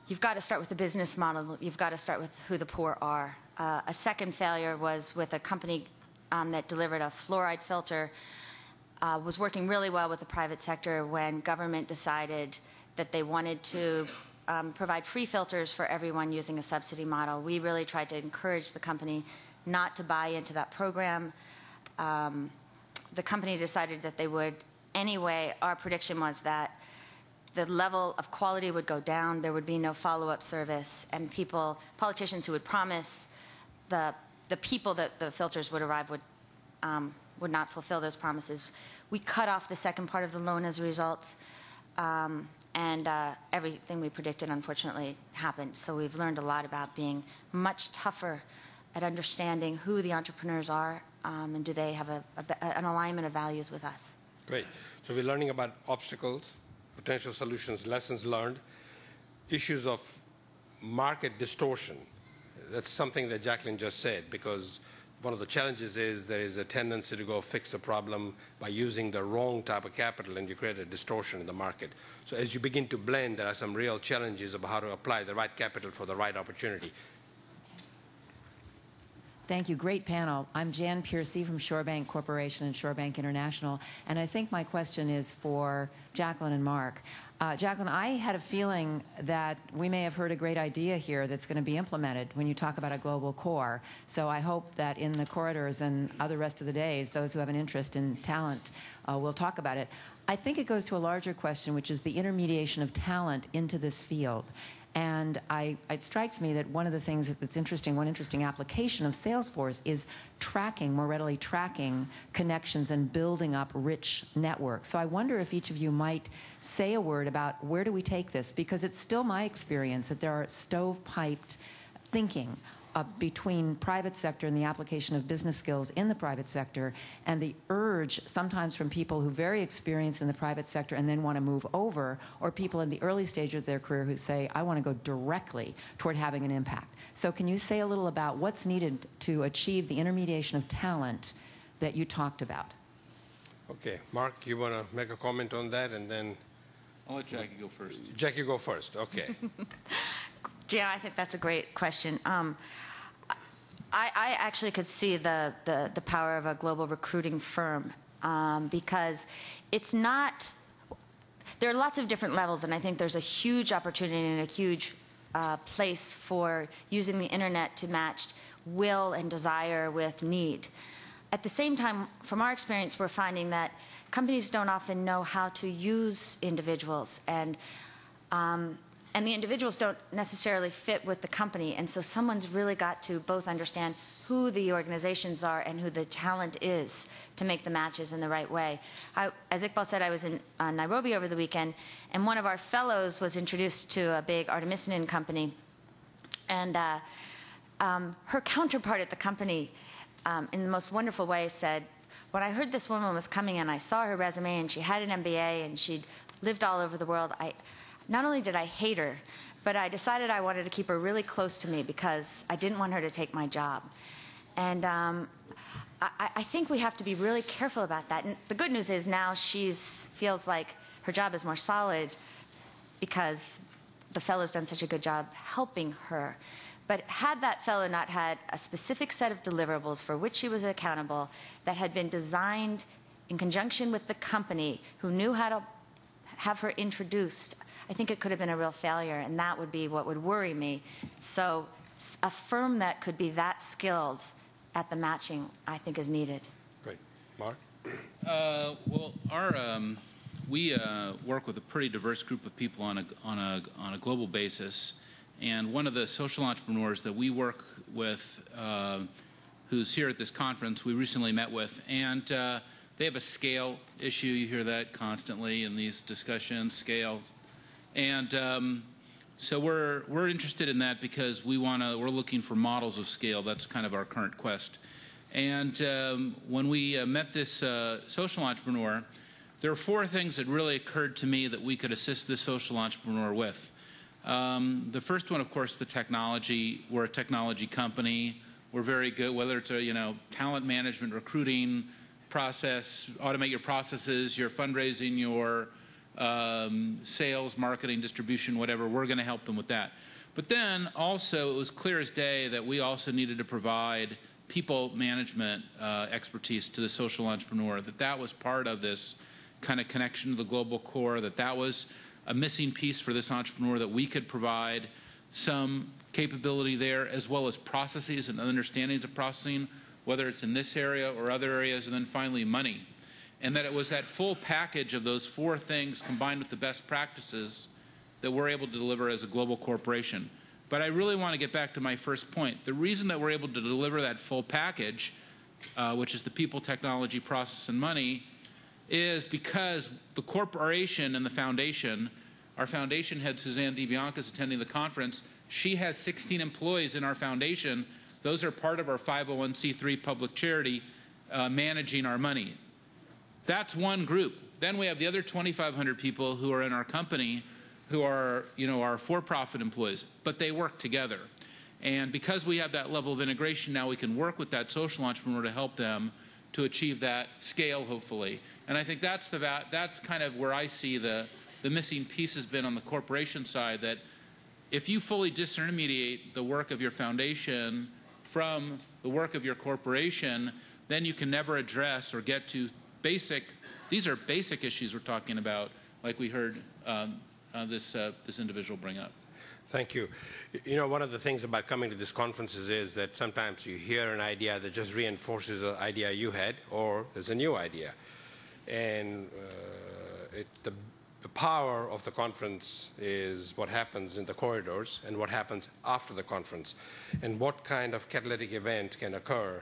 you've got to start with the business model. You've got to start with who the poor are. A second failure was with a company that delivered a fluoride filter, was working really well with the private sector when government decided that they wanted to provide free filters for everyone using a subsidy model. We really tried to encourage the company not to buy into that program. The company decided that they would. Anyway, our prediction was that the level of quality would go down, there would be no follow-up service, and politicians who would promise the people that the filters would arrive would not fulfill those promises. We cut off the second part of the loan as a result, and everything we predicted, unfortunately, happened. So we've learned a lot about being much tougher at understanding who the entrepreneurs are, and do they have an alignment of values with us. Great. So we're learning about obstacles, potential solutions, lessons learned, issues of market distortion. That's something that Jacqueline just said, because one of the challenges is there is a tendency to go fix a problem by using the wrong type of capital, and you create a distortion in the market. So as you begin to blend, there are some real challenges about how to apply the right capital for the right opportunity. Thank you. Great panel. I'm Jan Piercy from Shorebank Corporation and Shorebank International, and I think my question is for Jacqueline and Marc. Jacqueline, I had a feeling that we may have heard a great idea here that's going to be implemented when you talk about a global core. So I hope that in the corridors and other rest of the days, those who have an interest in talent will talk about it. I think it goes to a larger question, which is the intermediation of talent into this field. And it strikes me that one of the things that's interesting, one interesting application of Salesforce is tracking, more readily tracking connections and building up rich networks. So I wonder if each of you might say a word about where do we take this, because it's still my experience that there are stovepiped thinking between private sector and the application of business skills in the private sector, and the urge sometimes from people who are very experienced in the private sector and then want to move over, or people in the early stages of their career who say, I want to go directly toward having an impact. So can you say a little about what's needed to achieve the intermediation of talent that you talked about? Okay. Marc, you want to make a comment on that, and then... I'll let Jackie go first. Jackie, go first. Okay. Yeah, I think that's a great question. I actually could see the power of a global recruiting firm because it's not, there are lots of different levels, and I think there's a huge opportunity and a huge place for using the internet to match will and desire with need. At the same time, from our experience, we're finding that companies don't often know how to use individuals, and the individuals don't necessarily fit with the company. And so someone's really got to both understand who the organizations are and who the talent is to make the matches in the right way. As Iqbal said, I was in Nairobi over the weekend, and one of our fellows was introduced to a big artemisinin company, and her counterpart at the company, in the most wonderful way, said, when I heard this woman was coming and I saw her resume and she had an MBA and she'd lived all over the world, not only did I hate her, but I decided I wanted to keep her really close to me because I didn't want her to take my job. And I think we have to be really careful about that. And the good news is now she feels like her job is more solid because the fellow's done such a good job helping her. But had that fellow not had a specific set of deliverables for which she was accountable that had been designed in conjunction with the company who knew how to have her introduced, I think it could have been a real failure, and that would be what would worry me. So a firm that could be that skilled at the matching, I think, is needed. Great. Marc? Well, we work with a pretty diverse group of people on a global basis, and one of the social entrepreneurs that we work with, who's here at this conference, we recently met with, and they have a scale issue. You hear that constantly in these discussions, scale. And so we're interested in that because we're looking for models of scale. That's kind of our current quest. And when we met this social entrepreneur, there were 4 things that really occurred to me that we could assist this social entrepreneur with. The first one, of course, the technology. We're a technology company. We're very good, whether it's a talent management, recruiting process, automate your processes, your fundraising, your sales, marketing, distribution, whatever. We're going to help them with that. But then also it was clear as day that we also needed to provide people management expertise to the social entrepreneur, that was part of this kind of connection to the global core, that was a missing piece for this entrepreneur, that we could provide some capability there, as well as processes and understandings of processing, whether it's in this area or other areas, and then finally money. And that it was that full package of those 4 things combined with the best practices that we're able to deliver as a global corporation. But I really want to get back to my first point. The reason that we're able to deliver that full package, which is the people, technology, process, and money, is because the corporation and the foundation, our foundation head, Suzanne DiBianca, is attending the conference. She has 16 employees in our foundation. Those are part of our 501c3 public charity managing our money. That's one group. Then we have the other 2,500 people who are in our company who are, our for-profit employees, but they work together. And because we have that level of integration now, we can work with that social entrepreneur to help them to achieve that scale, hopefully. And I think that's kind of where I see the missing piece has been on the corporation side, that if you fully disintermediate the work of your foundation from the work of your corporation, then you can never address or get to these are basic issues we're talking about, like we heard this individual bring up. Thank you. One of the things about coming to these conferences is that sometimes you hear an idea that just reinforces an idea you had, or there's a new idea. And the power of the conference is what happens in the corridors and what happens after the conference, and what kind of catalytic event can occur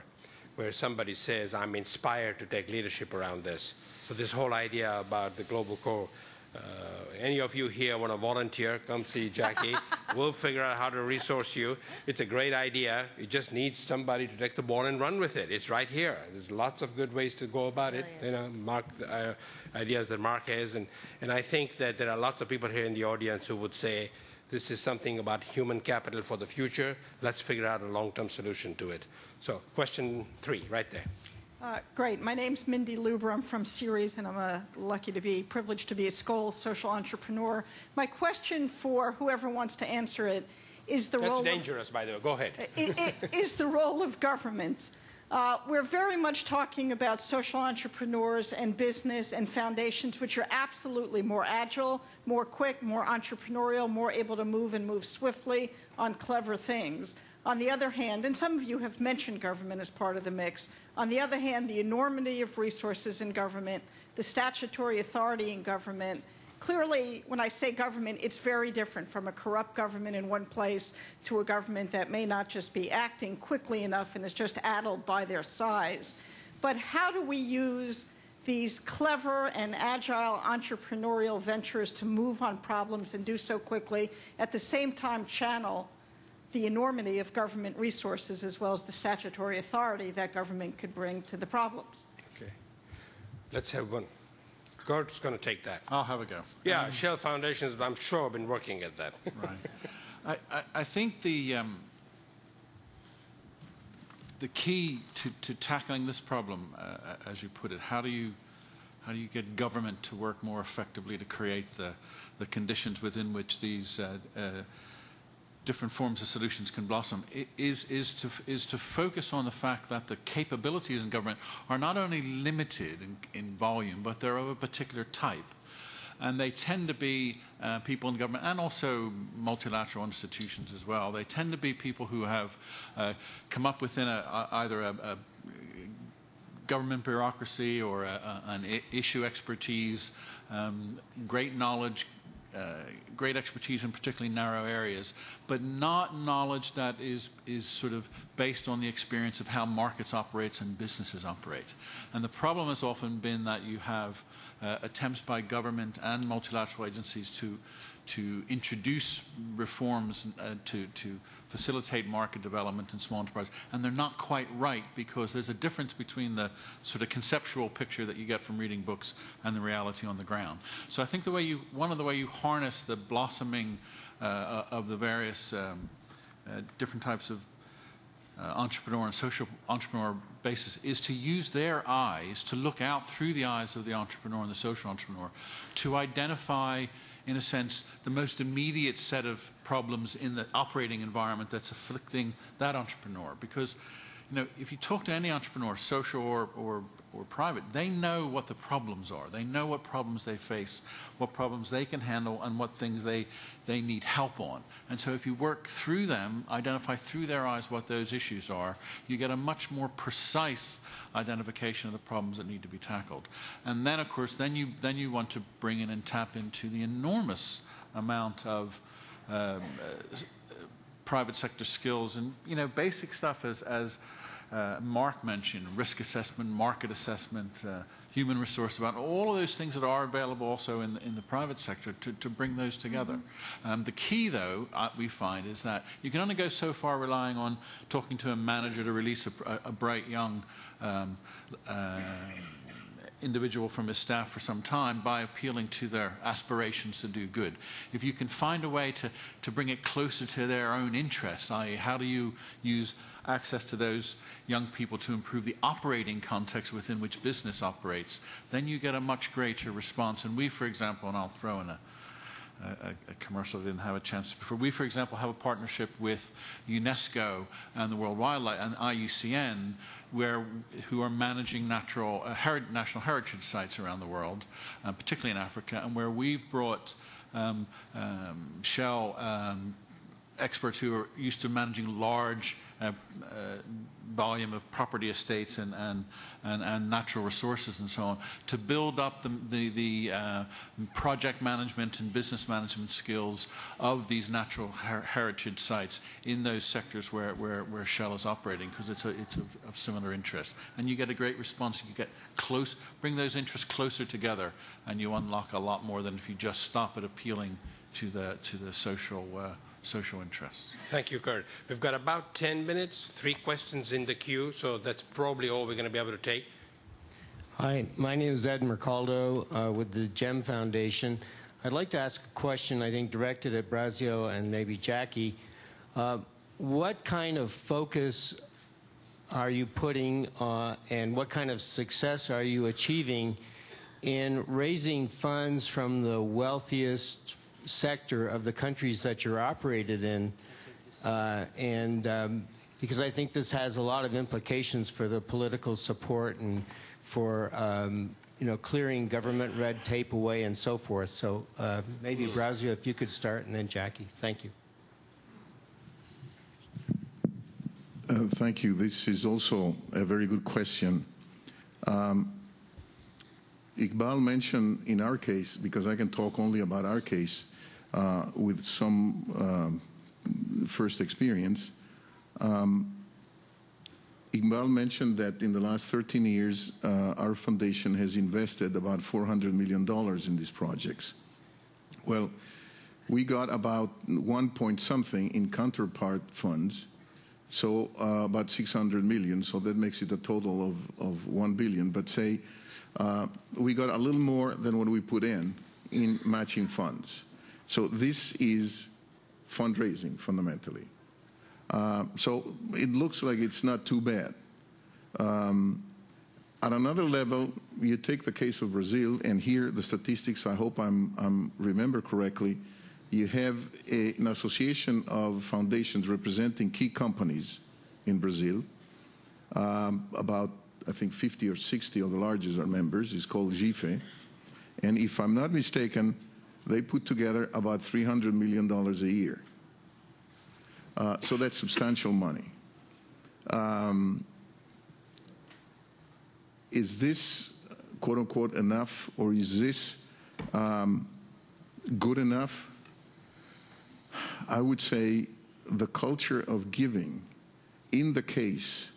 where somebody says, I'm inspired to take leadership around this. So this whole idea about the global core, any of you here want to volunteer, come see Jackie. We'll figure out how to resource you. It's a great idea. You just need somebody to take the ball and run with it. It's right here. There's lots of good ways to go about it. Marc, ideas that Marc has. And I think that there are lots of people here in the audience who would say, this is something about human capital for the future. Let's figure out a long-term solution to it. So question 3, right there. Great. My name's Mindy Luber. I'm from Ceres, and I'm privileged to be a Skoll social entrepreneur. My question for whoever wants to answer it is the role. That's dangerous, by the way. Go ahead. Is the role of government. We're very much talking about social entrepreneurs and business and foundations, which are absolutely more agile, more quick, more entrepreneurial, more able to move swiftly on clever things. On the other hand, and some of you have mentioned government as part of the mix, on the other hand, the enormity of resources in government, the statutory authority in government clearly, when I say government, it's very different from a corrupt government in one place to a government that may not just be acting quickly enough and is just addled by their size. But how do we use these clever and agile entrepreneurial ventures to move on problems and do so quickly, at the same time channel the enormity of government resources as well as the statutory authority that government could bring to the problems? Okay. Let's have one. Gert's going to take that. I'll have a go. Yeah, Shell Foundations, I'm sure, have been working at that. Right. I think the key to tackling this problem, as you put it, how do you get government to work more effectively to create the conditions within which these different forms of solutions can blossom, is to focus on the fact that the capabilities in government are not only limited in volume, but they're of a particular type. And they tend to be people in government, and also multilateral institutions as well. They tend to be people who have come up within either a government bureaucracy or an issue expertise, great knowledge, great expertise in particularly narrow areas, but not knowledge that is sort of based on the experience of how markets operate and businesses operate. And the problem has often been that you have attempts by government and multilateral agencies to introduce reforms to facilitate market development in small enterprises, and they're not quite right, because there's a difference between the sort of conceptual picture that you get from reading books and the reality on the ground. So I think one of the way you harness the blossoming of the various different types of entrepreneur and social entrepreneur basis is to use their eyes, to look out through the eyes of the entrepreneur and the social entrepreneur, to identify, in a sense, the most immediate set of problems in the operating environment that's afflicting that entrepreneur. Because, you know, if you talk to any entrepreneur, social or private, they know what the problems are. They know what problems they face, what problems they can handle, and what things they need help on. And so if you work through them, identify through their eyes what those issues are, you get a much more precise identification of the problems that need to be tackled. And then, of course, then you want to bring in and tap into the enormous amount of private sector skills and, you know, basic stuff as Marc mentioned, risk assessment, market assessment, human resource development, all of those things that are available also in the private sector to bring those together. The key, though, we find, is that you can only go so far relying on talking to a manager to release a bright young individual from his staff for some time by appealing to their aspirations to do good. If you can find a way to bring it closer to their own interests, i.e. how do you use access to those young people to improve the operating context within which business operates, then you get a much greater response. And we, for example, and I'll throw in a commercial I didn't have a chance before. We, for example, have a partnership with UNESCO and the World Wildlife and IUCN, who are managing national heritage sites around the world, particularly in Africa, and where we've brought Shell experts who are used to managing large volume of property estates and natural resources and so on, to build up the project management and business management skills of these natural heritage sites in those sectors where Shell is operating, because it's of similar interest. And you get a great response. You get close, bring those interests closer together, and you unlock a lot more than if you just stop at appealing to the social interests. Thank you, Gert. We've got about 10 minutes, 3 questions in the queue, so that's probably all we're going to be able to take. Hi, my name is Ed Mercaldo with the GEM Foundation. I'd like to ask a question, I think, directed at Brizio and maybe Jackie. What kind of focus are you putting and what kind of success are you achieving in raising funds from the wealthiest sector of the countries that you're operated in, because I think this has a lot of implications for the political support and for clearing government red tape away and so forth. So maybe Brizio, if you could start, and then Jackie. Thank you. Thank you. This is also a very good question. Iqbal mentioned in our case, because I can talk only about our case with some first experience, Iqbal mentioned that in the last 13 years, our foundation has invested about $400 million in these projects. Well, we got about 1 point something in counterpart funds, so about 600 million, so that makes it a total of 1 billion. But say we got a little more than what we put in matching funds. So this is fundraising, fundamentally. So it looks like it's not too bad. At another level, you take the case of Brazil, and here the statistics, I hope I'm remember correctly, you have an association of foundations representing key companies in Brazil. About, I think, 50 or 60 of the largest are members. It's called GIFE. And if I'm not mistaken, they put together about $300 million a year. So that's substantial money. Is this, quote unquote, enough, or is this good enough? I would say the culture of giving in the case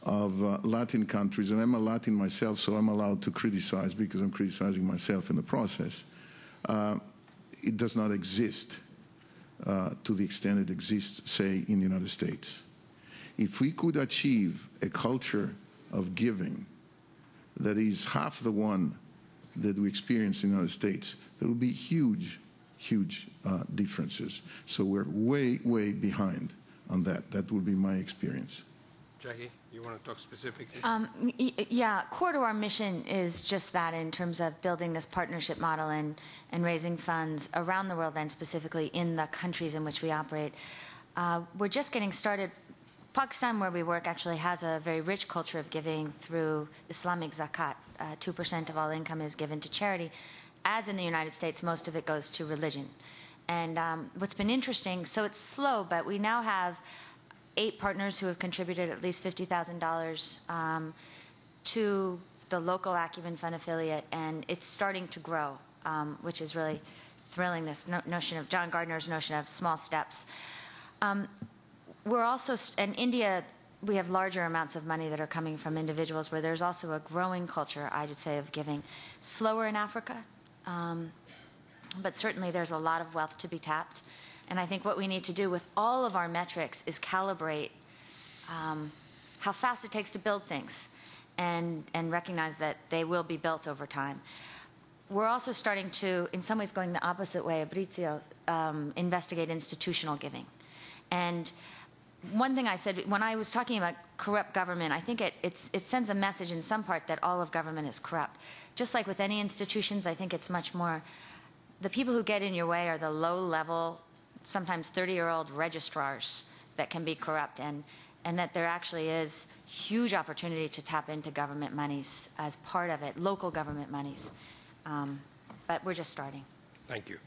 of Latin countries, and I'm a Latin myself, so I'm allowed to criticize because I'm criticizing myself in the process, it does not exist to the extent it exists, say, in the United States. If we could achieve a culture of giving that is half the one that we experience in the United States, there will be huge differences. So we're way, way behind on that. That would be my experience. Jackie, you want to talk specifically? Yeah, core to our mission is just that, in terms of building this partnership model and raising funds around the world, and specifically in the countries in which we operate. We're just getting started. Pakistan, where we work, actually has a very rich culture of giving through Islamic zakat. 2% of all income is given to charity. As in the United States, most of it goes to religion. And what's been interesting, so it's slow, but we now have 8 partners who have contributed at least $50,000 to the local Acumen Fund affiliate, and it's starting to grow, which is really thrilling, this notion of John Gardner's notion of small steps. We're also, in India, we have larger amounts of money that are coming from individuals, where there's also a growing culture, I would say, of giving. Slower in Africa, but certainly there's a lot of wealth to be tapped. And I think what we need to do with all of our metrics is calibrate how fast it takes to build things, and recognize that they will be built over time. We're also starting to, in some ways going the opposite way of Brizio, investigate institutional giving. And one thing I said, when I was talking about corrupt government, I think it sends a message in some part that all of government is corrupt. Just like with any institutions, I think it's much more, the people who get in your way are the low-level, sometimes 30-year-old registrars that can be corrupt, and that there actually is huge opportunity to tap into government monies as part of it, local government monies. But we're just starting. Thank you.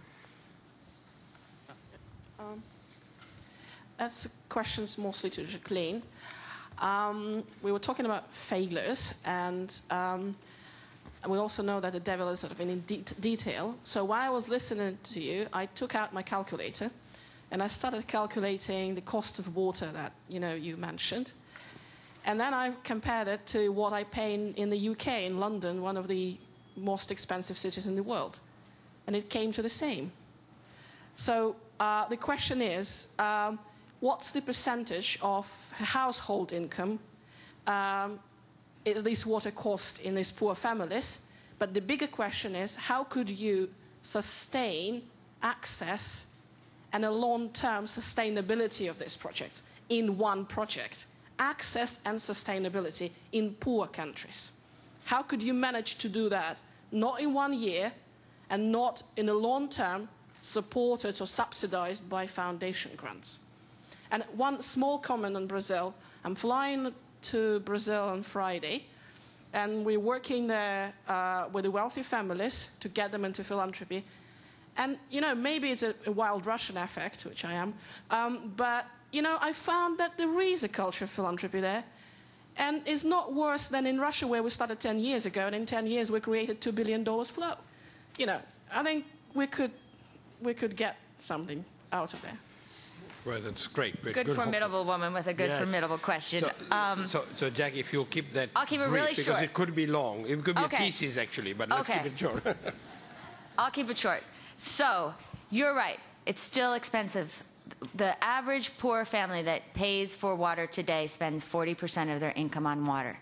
As questions mostly to Jacqueline, we were talking about failures, and we also know that the devil is sort of in detail. So while I was listening to you, I took out my calculator, and I started calculating the cost of water that you mentioned, and then I compared it to what I pay in the UK, in London, one of the most expensive cities in the world, and it came to the same. So the question is, what's the percentage of household income is this water cost in these poor families? But the bigger question is, how could you sustain access and a long-term sustainability of this project in one project? Access and sustainability in poor countries. How could you manage to do that, not in 1 year and not in a long term, supported or subsidized by foundation grants? And one small comment on Brazil. I'm flying to Brazil on Friday, and we're working there with the wealthy families to get them into philanthropy. And, maybe it's a wild Russian effect, which I am, but, I found that there is a culture of philanthropy there. And it's not worse than in Russia, where we started 10 years ago, and in 10 years we created $2 billion flow. You know, I think we could get something out of there. Well, that's great. Good formidable woman with a good formidable question. So, Jackie, if you'll keep that I'll keep it brief, really because short. It could be long. It could be a thesis, actually, but let's keep it short. I'll keep it short. So, you're right. It's still expensive. The average poor family that pays for water today spends 40% of their income on water.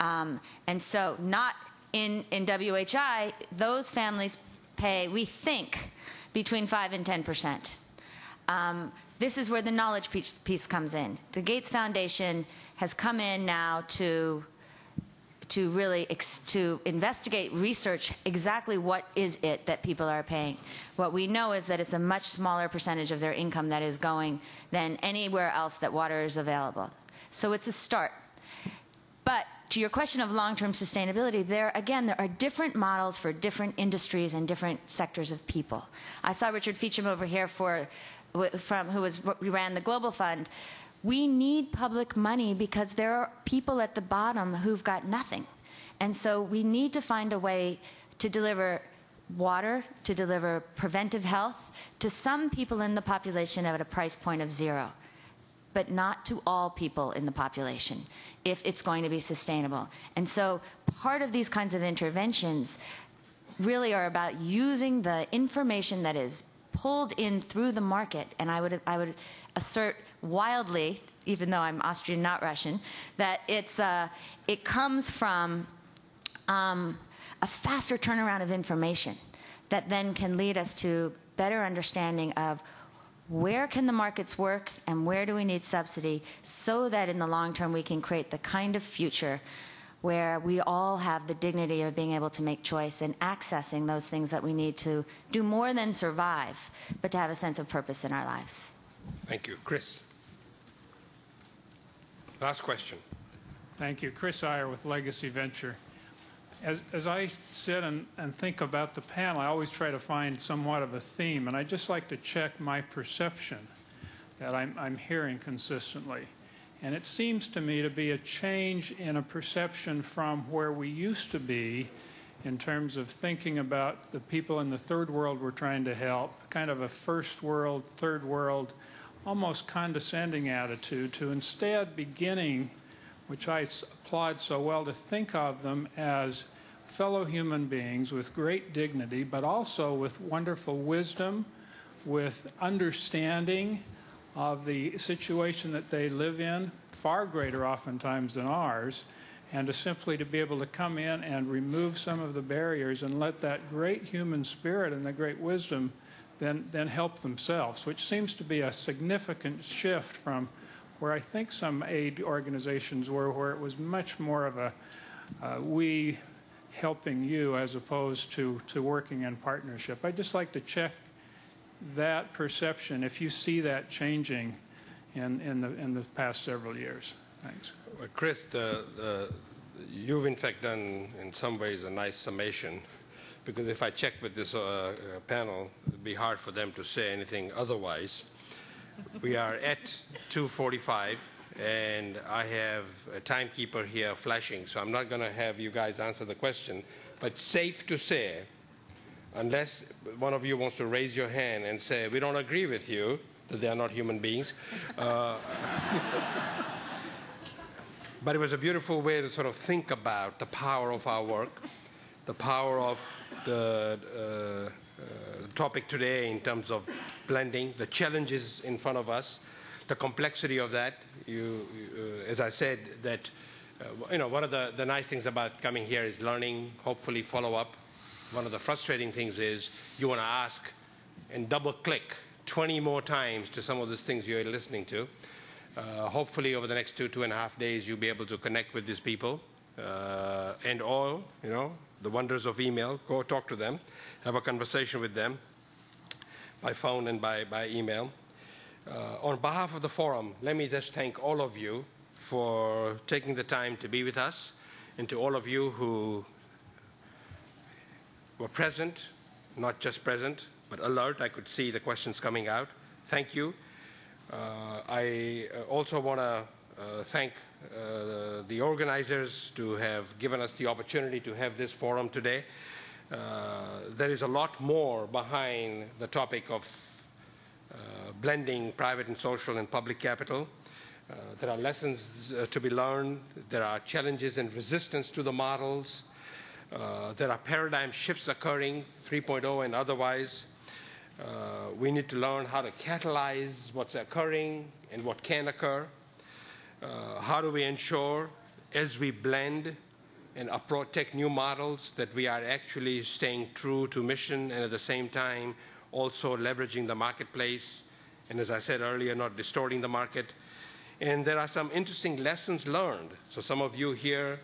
And so, not in WHI, those families pay, we think, between 5 and 10%. This is where the knowledge piece comes in. The Gates Foundation has come in now to really to investigate, research exactly what is it that people are paying. What we know is that it's a much smaller percentage of their income that is going than anywhere else that water is available. So it's a start. But to your question of long-term sustainability, there are different models for different industries and different sectors of people. I saw Richard Feacham over here who ran the Global Fund. We need public money because there are people at the bottom who've got nothing. And so we need to find a way to deliver water, to deliver preventive health to some people in the population at a price point of 0, but not to all people in the population if it's going to be sustainable. And so part of these kinds of interventions really are about using the information that is pulled in through the market, and I would assert wildly, even though I'm Austrian, not Russian, that it comes from a faster turnaround of information that then can lead us to better understanding of where can the markets work and where do we need subsidy, so that in the long term we can create the kind of future where we all have the dignity of being able to make choice and accessing those things that we need to do more than survive, but to have a sense of purpose in our lives. Thank you. Chris. Last question. Thank you. Chris Iyer with Legacy Venture. As I sit and think about the panel, I always try to find somewhat of a theme, and I just like to check my perception that I'm hearing consistently. And it seems to me to be a change in a perception from where we used to be in terms of thinking about the people in the third world we're trying to help, kind of a first world, third world, almost condescending attitude, to instead beginning, which I applaud so well, to think of them as fellow human beings with great dignity, but also with wonderful wisdom, with understanding of the situation that they live in, far greater oftentimes than ours, and to simply to be able to come in and remove some of the barriers and let that great human spirit and the great wisdom then help themselves, which seems to be a significant shift from where I think some aid organizations were, where it was much more of a we helping you as opposed to working in partnership. I'd just like to check that perception, if you see that changing in the past several years. Thanks. Well, Chris, you've in fact done in some ways a nice summation, because if I check with this panel, it'd be hard for them to say anything otherwise. We are at 2:45, and I have a timekeeper here flashing, so I'm not going to have you guys answer the question, but safe to say, unless one of you wants to raise your hand and say, we don't agree with you, that they are not human beings. But it was a beautiful way to sort of think about the power of our work, the power of the topic today in terms of blending, the challenges in front of us, the complexity of that. As I said, that one of the nice things about coming here is learning, hopefully follow up. One of the frustrating things is you want to ask and double-click 20 more times to some of these things you're listening to. Hopefully over the next 2.5 days, you'll be able to connect with these people and all, the wonders of email. Go talk to them, have a conversation with them by phone and by email. On behalf of the forum, let me just thank all of you for taking the time to be with us, and to all of you who were present, not just present, but alert. I could see the questions coming out. Thank you. I also want to thank the organizers to have given us the opportunity to have this forum today. There is a lot more behind the topic of blending private and social and public capital. There are lessons to be learned. There are challenges and resistance to the models. There are paradigm shifts occurring, 3.0 and otherwise. We need to learn how to catalyze what's occurring and what can occur. How do we ensure, as we blend and take new models, that we are actually staying true to mission and at the same time also leveraging the marketplace, and as I said earlier, not distorting the market. And there are some interesting lessons learned. So some of you here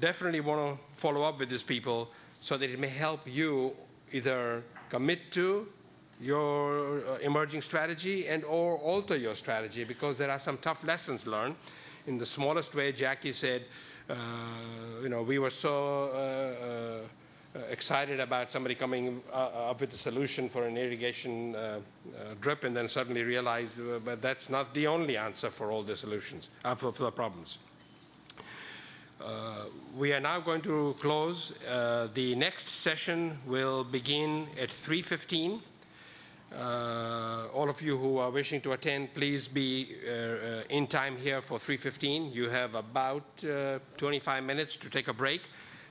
definitely want to follow up with these people so that it may help you either commit to your emerging strategy and or alter your strategy, because there are some tough lessons learned. In the smallest way, Jackie said, we were so excited about somebody coming up with a solution for an irrigation drip, and then suddenly realized, but that's not the only answer for all the solutions, for the problems. We are now going to close. The next session will begin at 3:15. All of you who are wishing to attend, please be in time here for 3:15. You have about 25 minutes to take a break.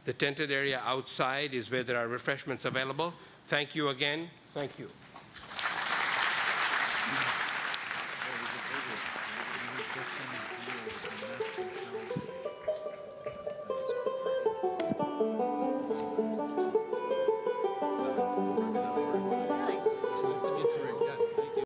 The tented area outside is where there are refreshments available. Thank you again. Thank you.